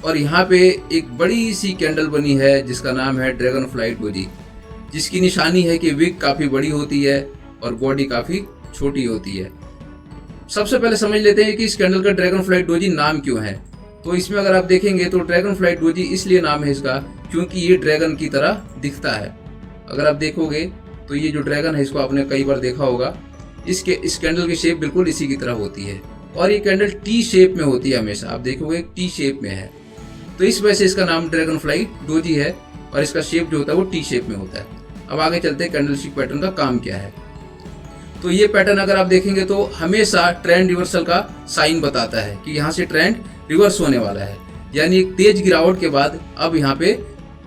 और यहाँ पे एक बड़ी सी कैंडल बनी है जिसका नाम है ड्रैगन फ्लाई डोजी, जिसकी निशानी है कि विग काफ़ी बड़ी होती है और बॉडी काफ़ी छोटी होती है। सबसे पहले समझ लेते हैं कि इस कैंडल का ड्रैगन फ्लाई डोजी नाम क्यों है। तो इसमें अगर आप देखेंगे तो ड्रैगन फ्लाई डोजी इसलिए नाम है इसका क्योंकि ये ड्रैगन की तरह दिखता है। अगर आप देखोगे तो ये जो ड्रैगन है इसको आपने कई बार देखा होगा, इस कैंडल की शेप बिल्कुल इसी की तरह होती है और ये कैंडल टी शेप में होती है हमेशा, आप देखोगे टी शेप में है। तो इस वजह से इसका नाम ड्रैगन फ्लाई डोजी है और इसका शेप जो होता है वो टी शेप में होता है। अब आगे चलते हैं कैंडल स्टिक पैटर्न का काम क्या है। तो ये पैटर्न अगर आप देखेंगे तो हमेशा ट्रेंड रिवर्सल का साइन बताता है कि यहाँ से ट्रेंड रिवर्स होने वाला है, यानी एक तेज गिरावट के बाद अब यहाँ पे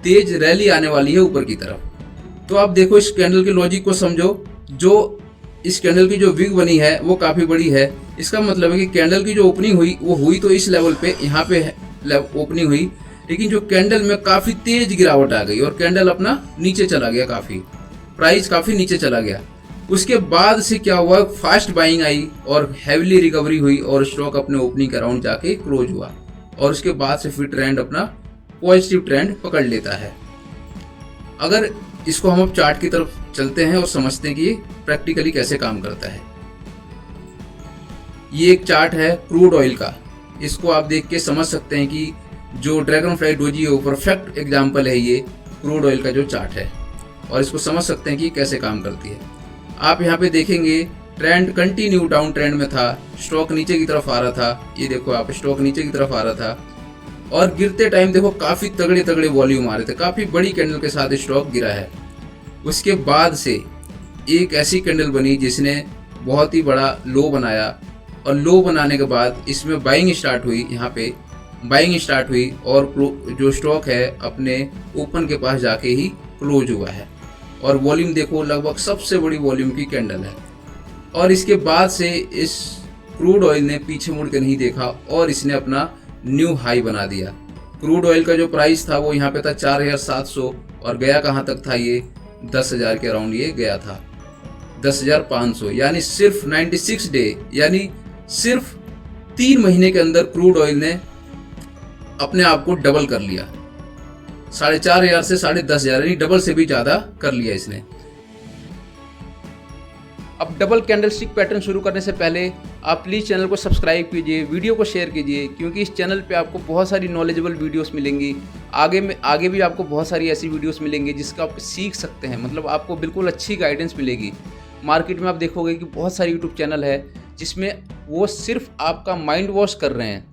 तेज रैली आने वाली है ऊपर की तरफ। तो आप देखो इस कैंडल के लॉजिक को समझो, जो इस कैंडल की जो विग बनी है वो काफी बड़ी है। इसका मतलब है कि कैंडल की जो ओपनिंग हुई वो हुई तो इस लेवल पे यहाँ पे ओपनिंग हुई, लेकिन जो कैंडल में काफी तेज गिरावट आ गई और कैंडल अपना नीचे चला गया, काफी प्राइस काफी नीचे चला गया। उसके बाद से क्या हुआ, फास्ट बाइंग आई और हैवीली रिकवरी हुई और स्टॉक अपने ओपनिंग के अराउंड जाके क्लोज हुआ और उसके बाद से फिर ट्रेंड अपना पॉजिटिव ट्रेंड पकड़ लेता है। अगर इसको हम अब चार्ट की तरफ चलते हैं और समझते हैं कि प्रैक्टिकली कैसे काम करता है। ये एक चार्ट है क्रूड ऑयल का, इसको आप देख के समझ सकते हैं कि जो ड्रैगन फ्लाई डोजी है वो परफेक्ट एग्जाम्पल है ये क्रूड ऑयल का जो चार्ट है और इसको समझ सकते हैं कि कैसे काम करती है। आप यहाँ पे देखेंगे ट्रेंड कंटिन्यू डाउन ट्रेंड में था, स्टॉक नीचे की तरफ आ रहा था, ये देखो आप स्टॉक नीचे की तरफ आ रहा था और गिरते टाइम देखो काफी तगड़े तगड़े वॉल्यूम आ रहे थे, काफी बड़ी कैंडल के साथ स्टॉक गिरा है। उसके बाद से एक ऐसी कैंडल बनी जिसने बहुत ही बड़ा लो बनाया और लो बनाने के बाद इसमें बाइंग स्टार्ट हुई, यहाँ पे बाइंग स्टार्ट हुई और जो स्टॉक है अपने ओपन के पास जाके ही क्लोज हुआ है और वॉल्यूम देखो लगभग सबसे बड़ी वॉल्यूम की कैंडल है। और इसके बाद से इस क्रूड ऑयल ने पीछे मुड़ के नहीं देखा और इसने अपना न्यू हाई बना दिया। क्रूड ऑयल का जो प्राइस था वो यहाँ पे था 4700 और गया कहाँ तक था, ये 10,000 के अराउंड ये गया था, 10,500, यानी सिर्फ 96 डे यानी सिर्फ 3 महीने के अंदर क्रूड ऑयल ने अपने आप को डबल कर लिया, 4,500 से 10,500 यानी डबल से भी ज्यादा कर लिया इसने। अब डबल कैंडलस्टिक पैटर्न शुरू करने से पहले आप प्लीज़ चैनल को सब्सक्राइब कीजिए, वीडियो को शेयर कीजिए, क्योंकि इस चैनल पे आपको बहुत सारी नॉलेजेबल वीडियोस मिलेंगी। आगे भी आपको बहुत सारी ऐसी वीडियोस मिलेंगी जिसका आप सीख सकते हैं, मतलब आपको बिल्कुल अच्छी गाइडेंस मिलेगी। मार्केट में आप देखोगे कि बहुत सारे यूट्यूब चैनल है जिसमें वो सिर्फ आपका माइंड वॉश कर रहे हैं,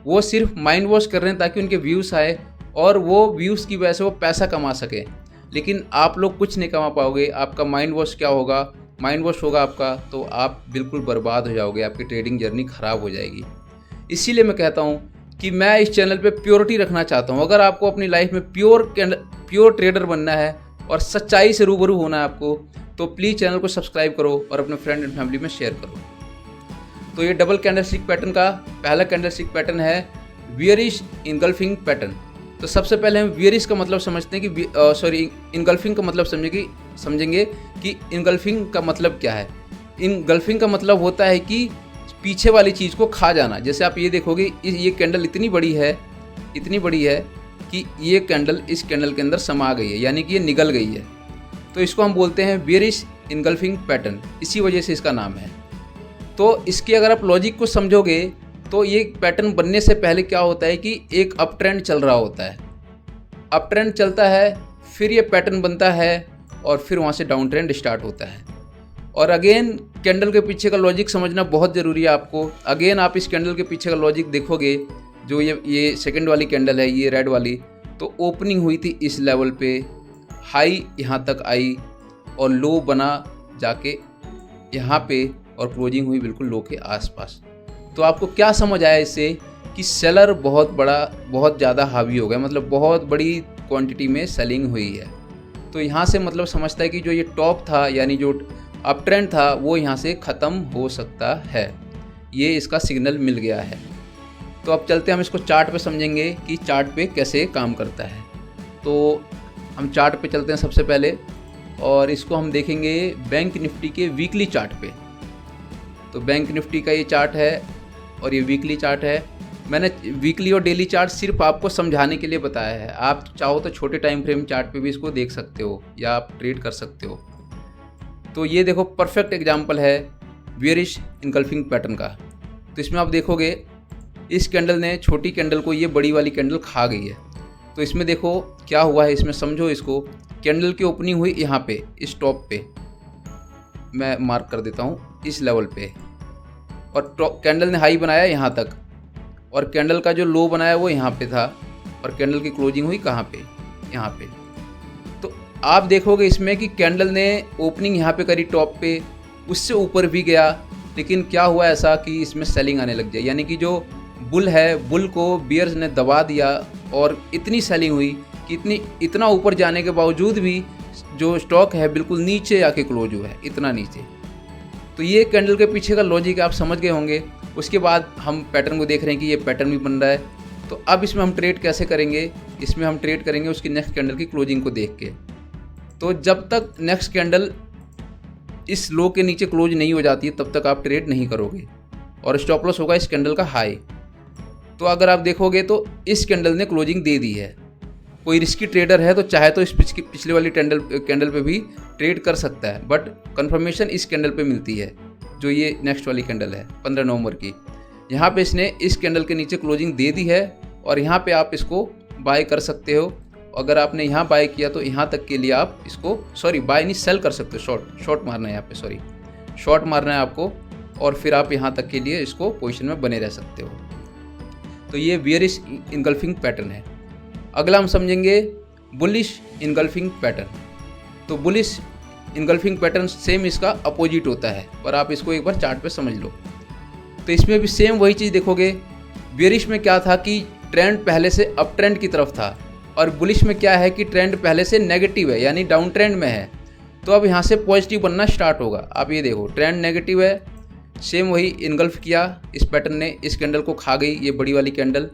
वो सिर्फ माइंड वॉश कर रहे हैं ताकि उनके व्यूज़ आए और वो व्यूज़ की वजह से वो पैसा कमा सकें। लेकिन आप लोग कुछ नहीं कमा पाओगे। आपका माइंड वॉश क्या होगा, माइंड वॉश होगा आपका तो आप बिल्कुल बर्बाद हो जाओगे, आपकी ट्रेडिंग जर्नी ख़राब हो जाएगी। इसीलिए मैं कहता हूँ कि मैं इस चैनल पे प्योरिटी रखना चाहता हूँ। अगर आपको अपनी लाइफ में प्योर ट्रेडर बनना है और सच्चाई से रूबरू होना है आपको, तो प्लीज़ चैनल को सब्सक्राइब करो और अपने फ्रेंड एंड फैमिली में शेयर करो। तो ये डबल कैंडलस्टिक पैटर्न का पहला कैंडलस्टिक पैटर्न है बियरिश इनगल्फिंग पैटर्न। तो सबसे पहले हम बियरिश का मतलब समझते हैं कि इनगल्फिंग का मतलब समझेंगे कि इनगल्फिंग का मतलब क्या है। इनगल्फिंग का मतलब होता है कि पीछे वाली चीज़ को खा जाना। जैसे आप ये देखोगे ये कैंडल इतनी बड़ी है कि ये कैंडल इस कैंडल के अंदर समा गई है, यानी कि ये निगल गई है। तो इसको हम बोलते हैं बियरिश इनगल्फिंग पैटर्न, इसी वजह से इसका नाम है। तो इसकी अगर आप लॉजिक को समझोगे तो ये पैटर्न बनने से पहले क्या होता है कि एक अप ट्रेंड चल रहा होता है, अप ट्रेंड चलता है, फिर ये पैटर्न बनता है और फिर वहाँ से डाउन ट्रेंड स्टार्ट होता है। और अगेन कैंडल के पीछे का लॉजिक समझना बहुत ज़रूरी है आपको। अगेन आप इस कैंडल के पीछे का लॉजिक देखोगे, जो ये सेकंड वाली कैंडल है, ये रेड वाली, तो ओपनिंग हुई थी इस लेवल पे, हाई यहाँ तक आई और लो बना जाके यहाँ पे, और क्लोजिंग हुई बिल्कुल लो के आसपास। तो आपको क्या समझ आया इससे कि सेलर बहुत ज़्यादा हावी हो गया, मतलब बहुत बड़ी क्वांटिटी में सेलिंग हुई है। तो यहाँ से मतलब समझता है कि जो ये टॉप था, यानी जो अप ट्रेंड था, वो यहाँ से ख़त्म हो सकता है। ये इसका सिग्नल मिल गया है। तो अब चलते हम इसको चार्ट पे समझेंगे कि चार्ट पे कैसे काम करता है। तो हम चार्ट पे चलते हैं सबसे पहले, और इसको हम देखेंगे बैंक निफ्टी के वीकली चार्ट पे। तो बैंक निफ्टी का ये चार्ट है और ये वीकली चार्ट है। मैंने वीकली और डेली चार्ट सिर्फ आपको समझाने के लिए बताया है। आप चाहो तो छोटे टाइम फ्रेम चार्ट पे भी इसको देख सकते हो या आप ट्रेड कर सकते हो। तो ये देखो परफेक्ट एग्जांपल है बियरिश इनगल्फिंग पैटर्न का। तो इसमें आप देखोगे इस कैंडल ने छोटी कैंडल को ये बड़ी वाली कैंडल खा गई है। तो इसमें देखो क्या हुआ है, इसमें समझो इसको। कैंडल की ओपनिंग हुई यहाँ पे, इस टॉप पे, मैं मार्क कर देता हूँ, इस लेवल पे, और कैंडल ने हाई बनाया यहाँ तक, और कैंडल का जो लो बनाया वो यहाँ पे था, और कैंडल की क्लोजिंग हुई कहाँ पे, यहाँ पे। तो आप देखोगे इसमें कि कैंडल ने ओपनिंग यहाँ पे करी टॉप पे, उससे ऊपर भी गया, लेकिन क्या हुआ ऐसा कि इसमें सेलिंग आने लग जाए, यानी कि जो बुल है, बुल को बियर्स ने दबा दिया और इतनी सेलिंग हुई कि इतना ऊपर जाने के बावजूद भी जो स्टॉक है बिल्कुल नीचे आके क्लोज हुआ है, इतना नीचे। तो ये कैंडल के पीछे का लॉजिक आप समझ गए होंगे। उसके बाद हम पैटर्न को देख रहे हैं कि ये पैटर्न भी बन रहा है। तो अब इसमें हम ट्रेड कैसे करेंगे, इसमें हम ट्रेड करेंगे उसकी नेक्स्ट कैंडल की क्लोजिंग को देख के। तो जब तक नेक्स्ट कैंडल इस लो के नीचे क्लोज नहीं हो जाती है तब तक आप ट्रेड नहीं करोगे, और स्टॉप लॉस होगा इस कैंडल का हाई। तो अगर आप देखोगे तो इस कैंडल ने क्लोजिंग दे दी है। कोई रिस्की ट्रेडर है तो चाहे तो इस पिछले वाली कैंडल पे भी ट्रेड कर सकता है, बट कंफर्मेशन इस कैंडल पे मिलती है, जो ये नेक्स्ट वाली कैंडल है 15 नवंबर की। यहाँ पे इसने इस कैंडल के नीचे क्लोजिंग दे दी है और यहाँ पे आप इसको बाय कर सकते हो। अगर आपने यहाँ बाय किया तो यहाँ तक के लिए आप इसको बाय नहीं, सेल कर सकते हो। शॉर्ट मारना है यहाँ पे, शॉर्ट मारना है आपको, और फिर आप यहाँ तक के लिए इसको पोजिशन में बने रह सकते हो। तो ये बियरिश इनगल्फिंग पैटर्न है। अगला हम समझेंगे बुलिश इनगल्फिंग पैटर्न। तो बुलिश इनगल्फिंग पैटर्न सेम इसका अपोजिट होता है, पर आप इसको एक बार चार्ट पे समझ लो। तो इसमें भी सेम वही चीज़ देखोगे। बियरिश में क्या था कि ट्रेंड पहले से अप ट्रेंड की तरफ था, और बुलिश में क्या है कि ट्रेंड पहले से नेगेटिव है, यानी डाउन ट्रेंड में है। तो अब यहाँ से पॉजिटिव बनना स्टार्ट होगा। आप ये देखो ट्रेंड नेगेटिव है, सेम वही इनगल्फ किया इस पैटर्न ने, इस कैंडल को खा गई ये बड़ी वाली कैंडल,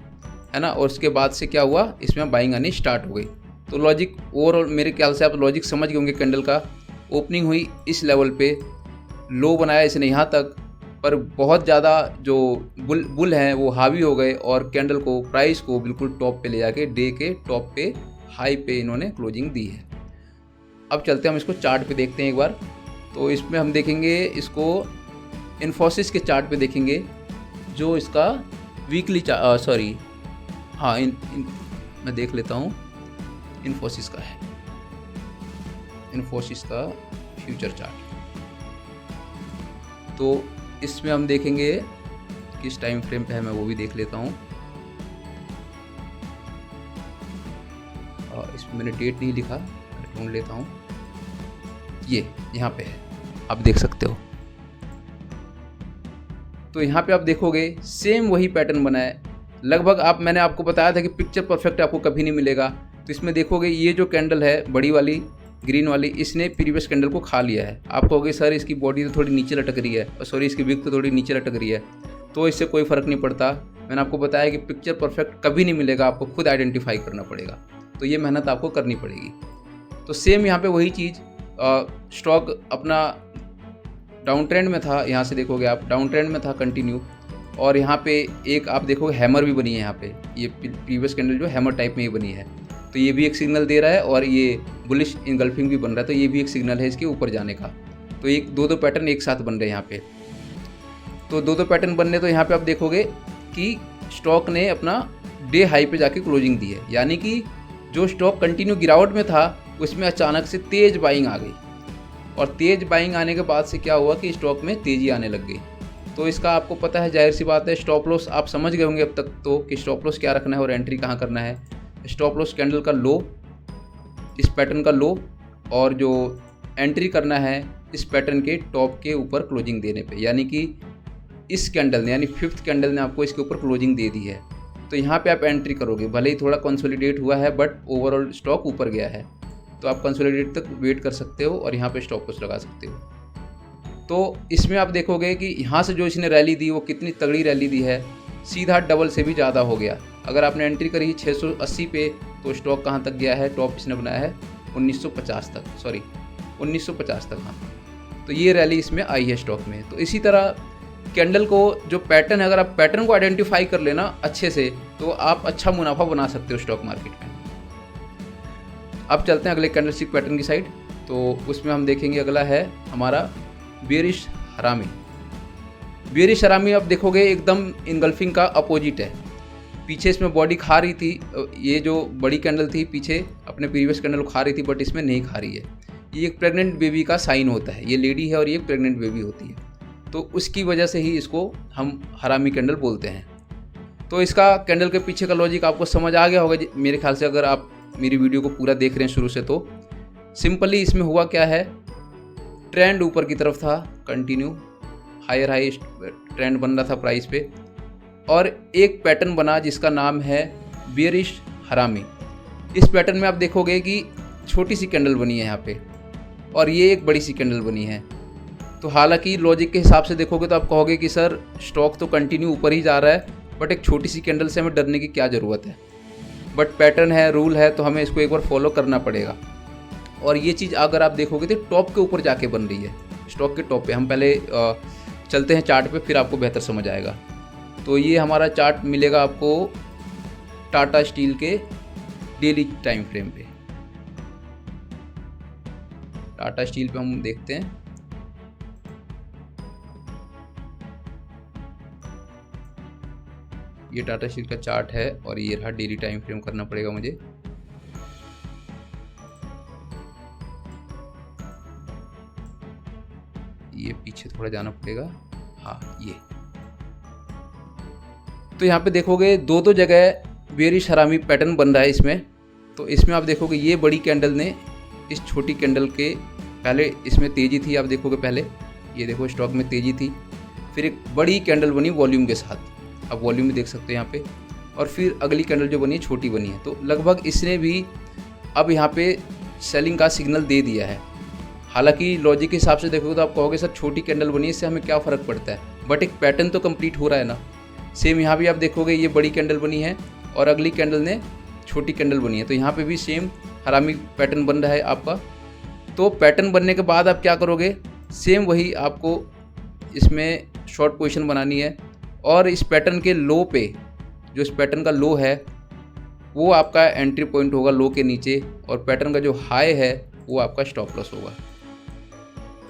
है ना। और उसके बाद से क्या हुआ, इसमें बाइंग आनी स्टार्ट हो गई। तो लॉजिक ओवरऑल मेरे ख्याल से आप लॉजिक समझ गए होंगे। कैंडल का ओपनिंग हुई इस लेवल पे, लो बनाया इसने यहाँ तक, पर बहुत ज़्यादा जो बुल हैं वो हावी हो गए और कैंडल को, प्राइस को बिल्कुल टॉप पे ले जाके डे के टॉप पे, हाई पे इन्होंने क्लोजिंग दी है। अब चलते हम इसको चार्ट पे देखते हैं एक बार। तो इसमें हम देखेंगे इसको इन्फोसिस के चार्ट पे देखेंगे, जो इसका वीकली मैं देख लेता हूँ, इन्फोसिस का है, इन्फोसिस का फ्यूचर चार्ट। तो इसमें हम देखेंगे किस टाइम फ्रेम पे है, मैं वो भी देख लेता हूँ। इसमें मैंने डेट नहीं लिखा, ढूंढ लेता हूँ, ये यहाँ पे है, आप देख सकते हो। तो यहाँ पे आप देखोगे सेम वही पैटर्न बना है लगभग। मैंने आपको बताया था कि पिक्चर परफेक्ट आपको कभी नहीं मिलेगा। तो इसमें देखोगे ये जो कैंडल है बड़ी वाली, ग्रीन वाली, इसने प्रीवियस कैंडल को खा लिया है। आप कहोगे सर इसकी बॉडी तो थोड़ी नीचे लटक रही है, और सॉरी इसकी विक तो थोड़ी नीचे लटक रही है, तो इससे कोई फ़र्क नहीं पड़ता। मैंने आपको बताया कि पिक्चर परफेक्ट कभी नहीं मिलेगा, आपको खुद आइडेंटिफाई करना पड़ेगा, तो ये मेहनत आपको करनी पड़ेगी। तो सेम यहाँ पे वही चीज़, स्टॉक अपना डाउन ट्रेंड में था, यहाँ से देखोगे आप डाउन ट्रेंड में था कंटिन्यू, और यहाँ पे एक आप देखोगे हैमर भी बनी है यहाँ पे, ये प्रीवियस कैंडल जो हैमर टाइप में ही बनी है, तो ये भी एक सिग्नल दे रहा है, और ये बुलिश इनगल्फिंग भी बन रहा है, तो ये भी एक सिग्नल है इसके ऊपर जाने का। तो एक दो पैटर्न एक साथ बन रहे हैं यहाँ पे। तो दो पैटर्न बनने, तो यहाँ पे आप देखोगे कि स्टॉक ने अपना डे हाई पे जाके क्लोजिंग दी है, यानी कि जो स्टॉक कंटिन्यू गिरावट में था उसमें अचानक से तेज़ बाइंग आ गई, और तेज़ बाइंग आने के बाद से क्या हुआ कि स्टॉक में तेज़ी आने लग गई। तो इसका आपको पता है, जाहिर सी बात है, स्टॉप लॉस आप समझ गए होंगे अब तक तो कि स्टॉप लॉस क्या रखना है और एंट्री कहाँ करना है। स्टॉप लॉस कैंडल का लो, इस पैटर्न का लो, और जो एंट्री करना है इस पैटर्न के टॉप के ऊपर क्लोजिंग देने पे, यानी कि इस कैंडल ने, यानी 5th कैंडल ने आपको इसके ऊपर क्लोजिंग दे दी है, तो यहाँ पे आप एंट्री करोगे। भले ही थोड़ा कंसोलिडेट हुआ है, बट ओवरऑल स्टॉक ऊपर गया है, तो आप कंसोलिडेट तक वेट कर सकते हो और यहाँ पे स्टॉप लॉस लगा सकते हो। तो इसमें आप देखोगे कि यहाँ से जो इसने रैली दी वो कितनी तगड़ी रैली दी है, सीधा डबल से भी ज़्यादा हो गया। अगर आपने एंट्री करी 680 पे, तो स्टॉक कहाँ तक गया है, टॉप इसने बनाया है 1950 तक, सॉरी 1950 तक। हाँ, तो ये रैली इसमें आई है स्टॉक में। तो इसी तरह कैंडल को जो पैटर्न है, अगर आप पैटर्न को आइडेंटिफाई कर लेना अच्छे से, तो आप अच्छा मुनाफा बना सकते हो स्टॉक मार्केट में। अब चलते हैं अगले कैंडलस्टिक पैटर्न की साइड। तो उसमें हम देखेंगे, अगला है हमारा बेरिश हरामी। बेरिश हरामी आप देखोगे एकदम इनगल्फिंग का अपोजिट है। पीछे इसमें बॉडी खा रही थी, ये जो बड़ी कैंडल थी पीछे अपने प्रीवियस कैंडल को खा रही थी, बट इसमें नहीं खा रही है। ये एक प्रेग्नेंट बेबी का साइन होता है, ये लेडी है और ये प्रेग्नेंट बेबी होती है, तो उसकी वजह से ही इसको हम हरामी कैंडल बोलते हैं। तो इसका कैंडल के पीछे का लॉजिक आपको समझ आ गया होगा मेरे ख्याल से, अगर आप मेरी वीडियो को पूरा देख रहे हैं शुरू से। तो सिंपली इसमें हुआ क्या है, ट्रेंड ऊपर की तरफ था, कंटिन्यू हायर हाई ट्रेंड बन रहा था प्राइस पे, और एक पैटर्न बना जिसका नाम है बेरिश हरामी। इस पैटर्न में आप देखोगे कि छोटी सी कैंडल बनी है यहाँ पे, और ये एक बड़ी सी कैंडल बनी है। तो हालांकि लॉजिक के हिसाब से देखोगे तो आप कहोगे कि सर स्टॉक तो कंटिन्यू ऊपर ही जा रहा है, बट एक छोटी सी कैंडल से हमें डरने की क्या ज़रूरत है। बट पैटर्न है, रूल है, तो हमें इसको एक बार फॉलो करना पड़ेगा। और ये चीज़ अगर आप देखोगे तो टॉप के ऊपर जाके बन रही है, स्टॉक के टॉप पे। हम पहले चलते हैं चार्ट पे, फिर आपको बेहतर समझ आएगा। तो ये हमारा चार्ट मिलेगा आपको टाटा स्टील के डेली टाइम फ्रेम पे। टाटा स्टील पे हम देखते हैं, ये टाटा स्टील का चार्ट है, और ये रहा डेली टाइम फ्रेम करना पड़ेगा मुझे। ये पीछे थोड़ा जाना पड़ेगा, हाँ ये। तो यहाँ पे देखोगे दो जगह बेरिश हरामी पैटर्न बन रहा है इसमें। तो इसमें आप देखोगे ये बड़ी कैंडल ने इस छोटी कैंडल के, पहले इसमें तेज़ी थी, आप देखोगे पहले ये देखो स्टॉक में तेज़ी थी, फिर एक बड़ी कैंडल बनी वॉल्यूम के साथ, आप वॉल्यूम भी देख सकते हैं यहाँ पे, और फिर अगली कैंडल जो बनी है छोटी बनी है। तो लगभग इसने भी अब यहाँ पे सेलिंग का सिग्नल दे दिया है। हालांकि लॉजिक के हिसाब से देखोगे तो आप कहोगे सर छोटी कैंडल बनी है, इससे हमें क्या फ़र्क पड़ता है, बट एक पैटर्न तो कंप्लीट हो रहा है ना। सेम यहाँ भी आप देखोगे ये बड़ी कैंडल बनी है और अगली कैंडल ने छोटी कैंडल बनी है, तो यहाँ पे भी सेम हरामी पैटर्न बन रहा है आपका। तो पैटर्न बनने के बाद आप क्या करोगे, सेम वही आपको इसमें शॉर्ट पोजीशन बनानी है, और इस पैटर्न के लो पे, जो इस पैटर्न का लो है वो आपका एंट्री पॉइंट होगा लो के नीचे, और पैटर्न का जो हाई है वो आपका स्टॉप लॉस होगा।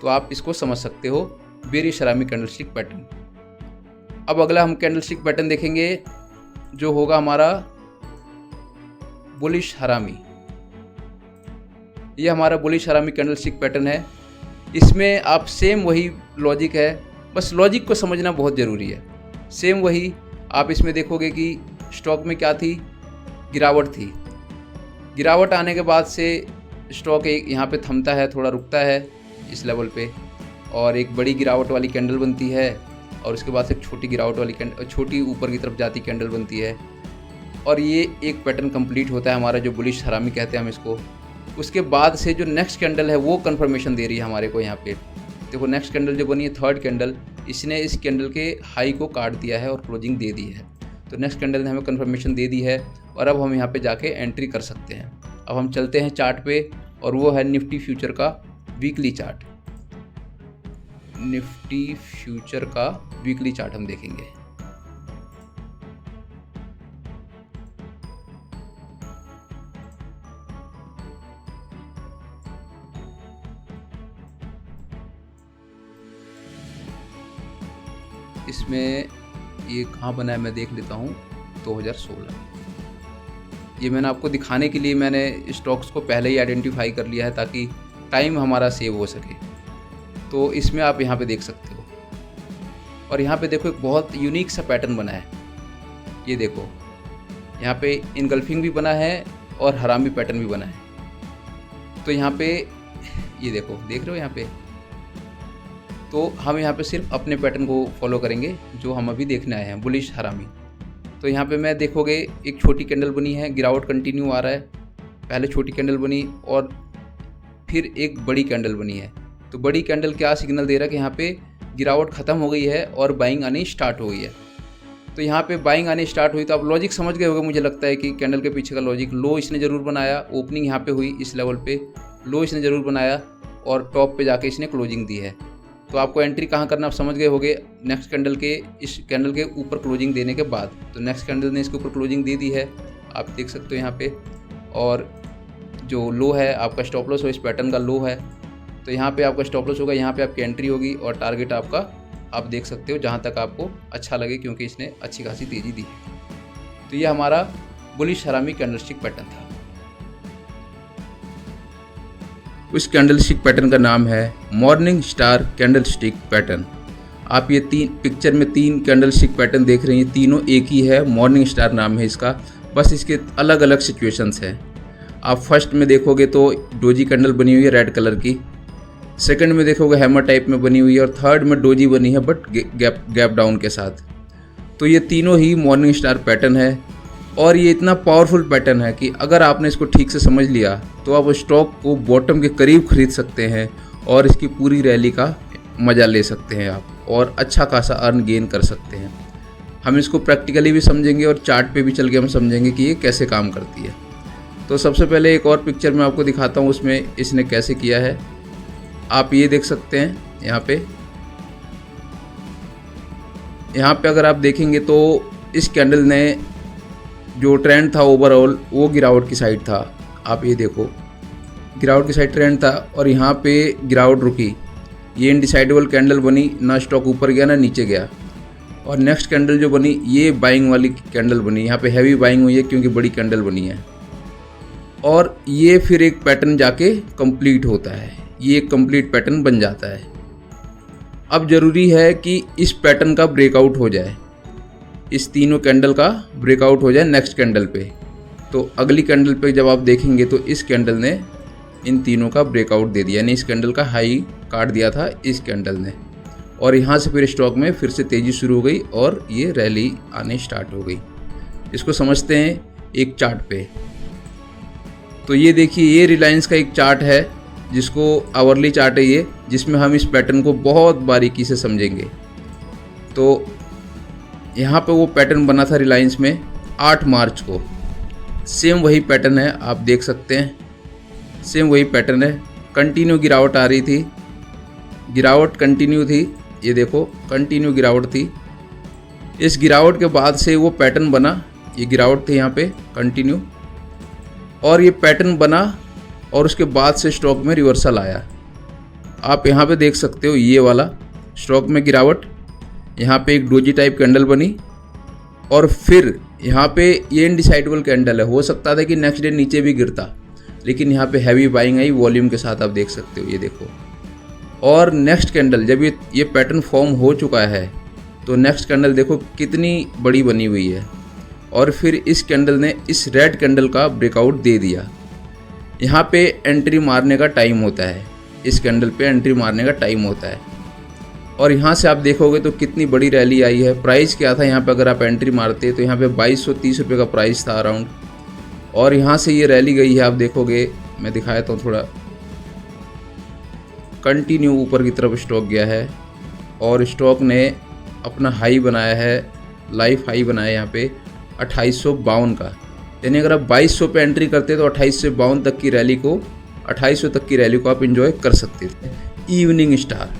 तो आप इसको समझ सकते हो, बेरिश हरामी कैंडलस्टिक पैटर्न। अब अगला हम कैंडलस्टिक पैटर्न देखेंगे जो होगा हमारा बुलिश हरामी। ये हमारा बुलिश हरामी कैंडलस्टिक पैटर्न है। इसमें आप सेम वही लॉजिक है, बस लॉजिक को समझना बहुत ज़रूरी है। सेम वही आप इसमें देखोगे कि स्टॉक में क्या थी, गिरावट थी। गिरावट आने के बाद से स्टॉक एक यहाँ पे थमता है, थोड़ा रुकता है इस लेवल पे, और एक बड़ी गिरावट वाली कैंडल बनती है, और उसके बाद से एक छोटी गिरावट वाली कैंडल, छोटी ऊपर की तरफ जाती कैंडल बनती है, और ये एक पैटर्न कंप्लीट होता है हमारा, जो बुलिश हरामी कहते हैं हम इसको। उसके बाद से जो नेक्स्ट कैंडल है वो कंफर्मेशन दे रही है हमारे को। यहाँ पे देखो नेक्स्ट कैंडल जो बनी है थर्ड कैंडल, इसने इस कैंडल के हाई को काट दिया है और क्लोजिंग दे दी है। तो नेक्स्ट कैंडल ने हमें कंफर्मेशन दे दी है और अब हम यहाँ पे जाके एंट्री कर सकते हैं। अब हम चलते हैं चार्ट पे और वो है निफ्टी फ्यूचर का वीकली चार्ट। निफ्टी फ्यूचर का वीकली चार्ट हम देखेंगे। इसमें ये कहाँ बना है मैं देख लेता हूँ। 2016 ये मैंने आपको दिखाने के लिए मैंने स्टॉक्स को पहले ही आइडेंटिफाई कर लिया है ताकि टाइम हमारा सेव हो सके। तो इसमें आप यहाँ पे देख सकते हो और यहाँ पे देखो एक बहुत यूनिक सा पैटर्न बना है। ये देखो यहाँ पे इनगल्फिंग भी बना है और हरामी पैटर्न भी बना है। तो यहाँ पे ये देखो देख रहे हो यहाँ पे। तो हम यहाँ पे सिर्फ अपने पैटर्न को फॉलो करेंगे जो हम अभी देखने आए हैं, बुलिश हरामी। तो यहाँ पे मैं देखोगे एक छोटी कैंडल बनी है, गिरावट कंटिन्यू आ रहा है। पहले छोटी कैंडल बनी और फिर एक बड़ी कैंडल बनी है। तो बड़ी कैंडल क्या सिग्नल दे रहा है कि यहाँ पे गिरावट ख़त्म हो गई है और बाइंग आनी स्टार्ट हो गई है। तो यहाँ पे बाइंग आनी स्टार्ट हुई तो आप लॉजिक समझ गए होंगे। मुझे लगता है कि कैंडल के पीछे का लॉजिक, लो इसने ज़रूर बनाया, ओपनिंग यहाँ पे हुई इस लेवल पे, लो इसने ज़रूर बनाया और टॉप पे जाके इसने क्लोजिंग दी है। तो आपको एंट्री कहाँ करना आप समझ गए होंगे, नेक्स्ट कैंडल के इस कैंडल के ऊपर क्लोजिंग देने के बाद। तो नेक्स्ट कैंडल ने इसके ऊपर क्लोजिंग दे दी है, आप देख सकते हो यहाँ पे। और जो लो है आपका स्टॉप लॉस हो, इस पैटर्न का लो है। तो यहाँ पे आपका स्टॉप लॉस होगा, यहाँ पे आपकी एंट्री होगी और टारगेट आपका आप देख सकते हो जहाँ तक आपको अच्छा लगे, क्योंकि इसने अच्छी खासी तेज़ी दी है। तो ये हमारा बुलिश हरामी कैंडलस्टिक पैटर्न था। उस कैंडलस्टिक पैटर्न का नाम है मॉर्निंग स्टार कैंडलस्टिक पैटर्न। आप ये पिक्चर में 3 कैंडलस्टिक पैटर्न देख रहे हैं, तीनों एक ही है, मॉर्निंग स्टार नाम है इसका, बस इसके अलग अलग सिचुएशंस हैं। आप फर्स्ट में देखोगे तो डोजी कैंडल बनी हुई है रेड कलर की, सेकंड में देखोगे हैमर टाइप में बनी हुई है और थर्ड में डोजी बनी है बट गैप डाउन के साथ। तो ये तीनों ही मॉर्निंग स्टार पैटर्न है और ये इतना पावरफुल पैटर्न है कि अगर आपने इसको ठीक से समझ लिया तो आप स्टॉक को बॉटम के करीब खरीद सकते हैं और इसकी पूरी रैली का मज़ा ले सकते हैं आप और अच्छा खासा अर्न गेन कर सकते हैं। हम इसको प्रैक्टिकली भी समझेंगे और चार्ट पे भी चल के हम समझेंगे कि ये कैसे काम करती है। तो सबसे पहले एक और पिक्चर मैं आपको दिखाता हूँ, उसमें इसने कैसे किया है। आप ये देख सकते हैं यहाँ पे अगर आप देखेंगे तो इस कैंडल ने जो ट्रेंड था ओवरऑल वो गिरावट की साइड था। आप ये देखो गिरावट की साइड ट्रेंड था और यहाँ पे गिरावट रुकी, ये इनडिसाइडेबल कैंडल बनी, ना स्टॉक ऊपर गया ना नीचे गया। और नेक्स्ट कैंडल जो बनी ये बाइंग वाली कैंडल बनी, यहाँ पे हैवी बाइंग हुई है क्योंकि बड़ी कैंडल बनी है। और ये फिर एक पैटर्न जाके कंप्लीट होता है, ये एक कंप्लीट पैटर्न बन जाता है। अब ज़रूरी है कि इस पैटर्न का ब्रेकआउट हो जाए, इस तीनों कैंडल का ब्रेकआउट हो जाए नेक्स्ट कैंडल पे। तो अगली कैंडल पे जब आप देखेंगे तो इस कैंडल ने इन तीनों का ब्रेकआउट दे दिया, यानी इस कैंडल का हाई काट दिया था इस कैंडल ने और यहाँ से फिर स्टॉक में फिर से तेज़ी शुरू हो गई और ये रैली आने स्टार्ट हो गई। इसको समझते हैं एक चार्ट पे। तो ये देखिए ये रिलायंस का एक चार्ट है जिसको आवरली चार्ट है ये, जिसमें हम इस पैटर्न को बहुत बारीकी से समझेंगे। तो यहाँ पे वो पैटर्न बना था रिलायंस में 8 मार्च को, सेम वही पैटर्न है, आप देख सकते हैं सेम वही पैटर्न है। कंटिन्यू गिरावट आ रही थी, गिरावट कंटिन्यू थी, ये देखो कंटिन्यू गिरावट थी। इस गिरावट के बाद से वो पैटर्न बना, ये गिरावट थी यहाँ पे कंटिन्यू और ये पैटर्न बना और उसके बाद से स्टॉक में रिवर्सल आया। आप यहाँ पे देख सकते हो ये वाला स्टॉक में गिरावट, यहाँ पे एक डोजी टाइप कैंडल बनी और फिर यहाँ पे ये इनडिसाइडेबल कैंडल है, हो सकता था कि नेक्स्ट डे नीचे भी गिरता, लेकिन यहाँ पे हैवी बाइंग आई वॉल्यूम के साथ, आप देख सकते हो ये देखो। और नेक्स्ट कैंडल जब ये पैटर्न फॉर्म हो चुका है तो नेक्स्ट कैंडल देखो कितनी बड़ी बनी हुई है और फिर इस कैंडल ने इस रेड कैंडल का ब्रेकआउट दे दिया। यहाँ पे एंट्री मारने का टाइम होता है, इस कैंडल पे एंट्री मारने का टाइम होता है और यहाँ से आप देखोगे तो कितनी बड़ी रैली आई है। प्राइस क्या था यहाँ पे अगर आप एंट्री मारते तो यहाँ पे 2230 रुपये का प्राइस था अराउंड और यहाँ से ये रैली गई है, आप देखोगे मैं दिखाया तो थोड़ा कंटिन्यू ऊपर की तरफ स्टॉक गया है और स्टॉक ने अपना हाई बनाया है, लाइफ हाई बनाया है यहाँ पे 2852 का। यानी अगर आप 2200 पे एंट्री करते तो 2852 तक की रैली को 2800 तक की रैली को आप एंजॉय कर सकते थे। इवनिंग स्टार,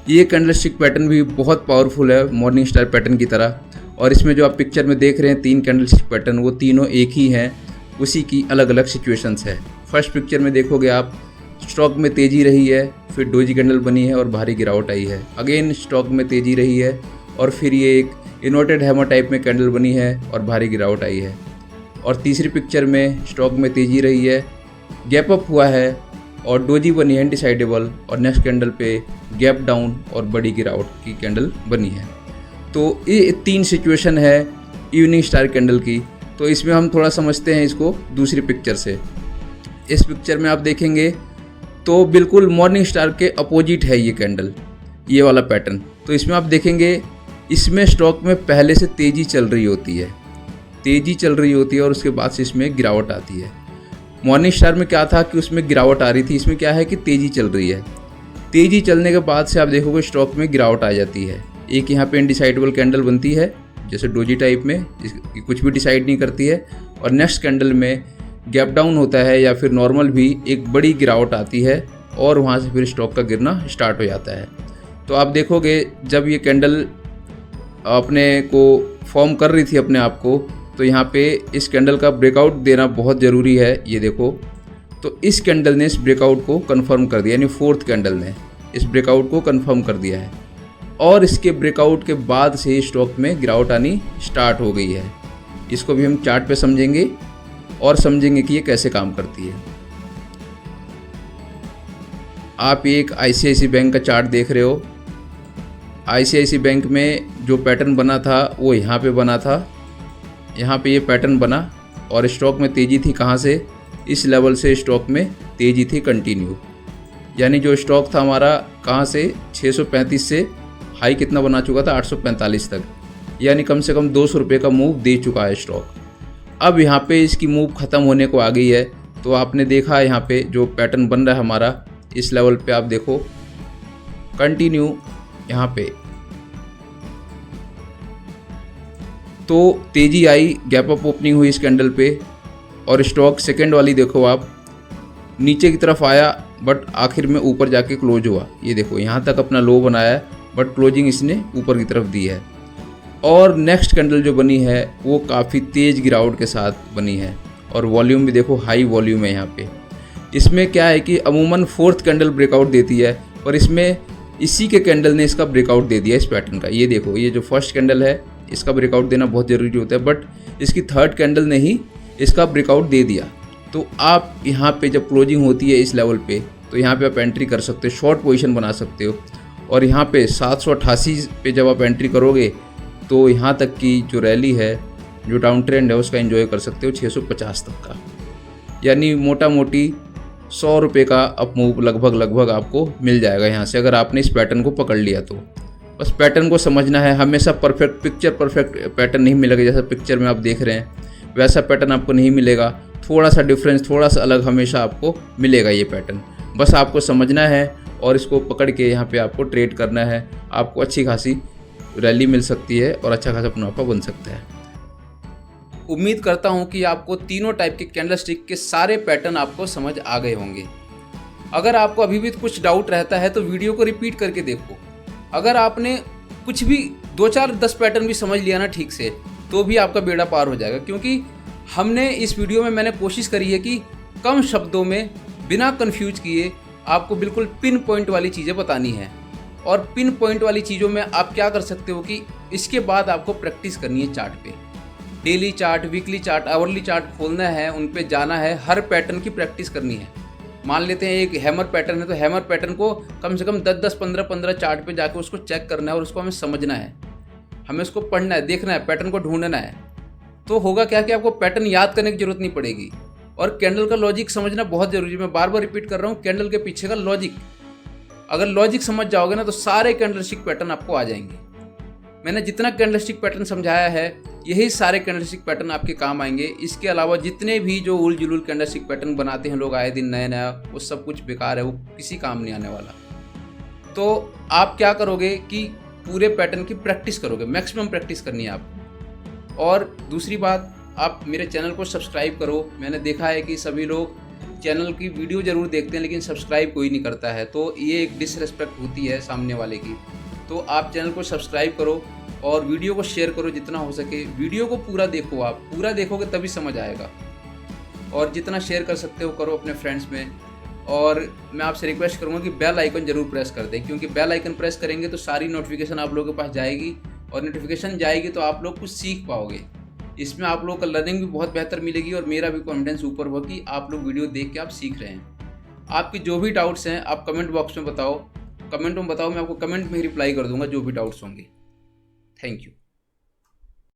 ये कैंडलस्टिक पैटर्न भी बहुत पावरफुल है मॉर्निंग स्टार पैटर्न की तरह। और इसमें जो आप पिक्चर में देख रहे हैं 3 कैंडलस्टिक पैटर्न, वो तीनों एक ही हैं, उसी की अलग अलग सिचुएशंस है। फर्स्ट पिक्चर में देखोगे आप, स्टॉक में तेज़ी रही है, फिर डोजी कैंडल बनी है और भारी गिरावट आई है। अगेन स्टॉक में तेज़ी रही है और फिर ये एक इन्वर्टेड हैमर टाइप में कैंडल बनी है और भारी गिरावट आई है। और तीसरी पिक्चर में स्टॉक में तेज़ी रही है, गैप अप हुआ है और डोजी बनी है अनडिसाइडेबल, और नेक्स्ट कैंडल पे गैप डाउन और बड़ी गिरावट की कैंडल बनी है। तो ये 3 सिचुएशन है इवनिंग स्टार कैंडल की। तो इसमें हम थोड़ा समझते हैं इसको दूसरी पिक्चर से। इस पिक्चर में आप देखेंगे तो बिल्कुल मॉर्निंग स्टार के अपोजिट है ये कैंडल, ये वाला पैटर्न। तो इसमें आप देखेंगे इसमें स्टॉक में पहले से तेज़ी चल रही होती है और उसके बाद से इसमें गिरावट आती है। मॉर्निंग स्टार में क्या था कि उसमें गिरावट आ रही थी, इसमें क्या है कि तेज़ी चल रही है। तेज़ी चलने के बाद से आप देखोगे स्टॉक में गिरावट आ जाती है। एक यहाँ पे अनडिसाइडेबल कैंडल बनती है जैसे डोजी टाइप में, कुछ भी डिसाइड नहीं करती है, और नेक्स्ट कैंडल में गैप डाउन होता है या फिर नॉर्मल भी एक बड़ी गिरावट आती है और वहाँ से फिर स्टॉक का गिरना स्टार्ट हो जाता है। तो आप देखोगे जब ये कैंडल अपने को फॉर्म कर रही थी अपने आप को, तो यहाँ पे इस कैंडल का ब्रेकआउट देना बहुत ज़रूरी है। ये देखो, तो इस कैंडल ने इस ब्रेकआउट को कंफर्म कर दिया, यानी 4th कैंडल ने इस ब्रेकआउट को कंफर्म कर दिया है और इसके ब्रेकआउट के बाद से स्टॉक में गिरावट आनी स्टार्ट हो गई है। इसको भी हम चार्ट पे समझेंगे और समझेंगे कि ये कैसे काम करती है। आप एक ICICI बैंक का चार्ट देख रहे हो। ICICI बैंक में जो पैटर्न बना था वो यहाँ पे बना था, यहाँ पे ये पैटर्न बना और स्टॉक में तेज़ी थी कहाँ से, इस लेवल से स्टॉक में तेज़ी थी कंटिन्यू। यानी जो स्टॉक था हमारा कहाँ से 635 से हाई कितना बना चुका था 845 तक, यानी कम से कम 200 रुपये का मूव दे चुका है स्टॉक। अब यहाँ पे इसकी मूव ख़त्म होने को आ गई है। तो आपने देखा यहाँ पे जो पैटर्न बन रहा है हमारा, इस लेवल पे आप देखो कंटिन्यू यहाँ पे तो तेज़ी आई, गैप अप ओपनिंग हुई इस कैंडल पे और स्टॉक सेकंड वाली देखो आप, नीचे की तरफ आया बट आखिर में ऊपर जाके क्लोज हुआ। ये देखो यहाँ तक अपना लो बनाया है बट क्लोजिंग इसने ऊपर की तरफ दी है। और नेक्स्ट कैंडल जो बनी है वो काफ़ी तेज़ गिरावट के साथ बनी है और वॉल्यूम भी देखो हाई वॉल्यूम है यहाँ पे। इसमें क्या है कि अमूमन 4th कैंडल ब्रेकआउट देती है, पर इसमें इसी के कैंडल ने इसका ब्रेकआउट दे दिया इस पैटर्न का। ये देखो, ये जो फर्स्ट कैंडल है इसका ब्रेकआउट देना बहुत ज़रूरी होता है, बट इसकी 3rd कैंडल ने ही इसका ब्रेकआउट दे दिया। तो आप यहाँ पे जब क्लोजिंग होती है इस लेवल पे, तो यहाँ पे आप एंट्री कर सकते हो, शॉर्ट पोजीशन बना सकते हो। और यहाँ पे 788 पे जब आप एंट्री करोगे तो यहाँ तक की जो रैली है, जो डाउन ट्रेंड है, उसका एंजॉय कर सकते हो 650 तक का। यानी मोटा मोटी 100 रुपये का अप मूव लगभग आपको मिल जाएगा यहाँ से, अगर आपने इस पैटर्न को पकड़ लिया तो। बस पैटर्न को समझना है, हमेशा परफेक्ट पैटर्न नहीं मिलेगा। जैसा पिक्चर में आप देख रहे हैं वैसा पैटर्न आपको नहीं मिलेगा, थोड़ा सा डिफरेंस, थोड़ा सा अलग हमेशा आपको मिलेगा ये पैटर्न। बस आपको समझना है और इसको पकड़ के यहाँ पे आपको ट्रेड करना है, आपको अच्छी खासी रैली मिल सकती है और अच्छा खासा मुनाफा बन सकता है। उम्मीद करता हूँ कि आपको तीनों टाइप के कैंडलस्टिक के सारे पैटर्न आपको समझ आ गए होंगे। अगर आपको अभी भी कुछ डाउट रहता है तो वीडियो को रिपीट करके देखो। अगर आपने कुछ भी 2-4-10 पैटर्न भी समझ लिया ना ठीक से, तो भी आपका बेड़ा पार हो जाएगा, क्योंकि हमने इस वीडियो में मैंने कोशिश करी है कि कम शब्दों में बिना कंफ्यूज किए आपको बिल्कुल पिन पॉइंट वाली चीज़ें बतानी है। और पिन पॉइंट वाली चीज़ों में आप क्या कर सकते हो कि इसके बाद आपको प्रैक्टिस करनी है चार्ट पे। Daily chart, weekly chart, hourly chart खोलना है, उन पे जाना है, हर पैटर्न की प्रैक्टिस करनी है। मान लेते हैं एक हैमर पैटर्न है तो हैमर पैटर्न को कम से कम 10-10, 15-15 चार्ट पे जाकर उसको चेक करना है और उसको हमें समझना है, हमें उसको पढ़ना है, देखना है, पैटर्न को ढूंढना है। तो होगा क्या कि आपको पैटर्न याद करने की जरूरत नहीं पड़ेगी। और कैंडल का लॉजिक समझना बहुत ज़रूरी है। मैं बार बार रिपीट कर रहा हूँ, कैंडल के पीछे का लॉजिक, अगर लॉजिक समझ जाओगे ना तो सारे कैंडलस्टिक पैटर्न आपको आ जाएंगे। मैंने जितना कैंडलस्टिक पैटर्न समझाया है यही सारे कैंडलस्टिक पैटर्न आपके काम आएंगे। इसके अलावा जितने भी जो उल जुलूल कैंडलस्टिक पैटर्न बनाते हैं लोग आए दिन नया नया, वो सब कुछ बेकार है, वो किसी काम नहीं आने वाला। तो आप क्या करोगे कि पूरे पैटर्न की प्रैक्टिस करोगे, मैक्सिमम प्रैक्टिस करनी है आपको। और दूसरी बात, आप मेरे चैनल को सब्सक्राइब करो। मैंने देखा है कि सभी लोग चैनल की वीडियो ज़रूर देखते हैं लेकिन सब्सक्राइब कोई नहीं करता है, तो ये एक डिसरिस्पेक्ट होती है सामने वाले की। तो आप चैनल को सब्सक्राइब करो और वीडियो को शेयर करो जितना हो सके। वीडियो को पूरा देखो, आप पूरा देखोगे तभी समझ आएगा। और जितना शेयर कर सकते हो करो अपने फ्रेंड्स में। और मैं आपसे रिक्वेस्ट करूँगा कि बेल आइकन ज़रूर प्रेस कर दें, क्योंकि बेल आइकन प्रेस करेंगे तो सारी नोटिफिकेशन आप लोगों के पास जाएगी, और नोटिफिकेशन जाएगी तो आप लोग कुछ सीख पाओगे। इसमें आप लोगों का लर्निंग भी बहुत बेहतर मिलेगी और मेरा भी कॉन्फिडेंस ऊपर होगा कि आप लोग वीडियो देख के आप सीख रहे हैं। आपके जो भी डाउट्स हैं आप कमेंट बॉक्स में बताओ, कमेंट में बताओ, मैं आपको कमेंट में रिप्लाई कर दूंगा जो भी डाउट्स होंगे। Thank you.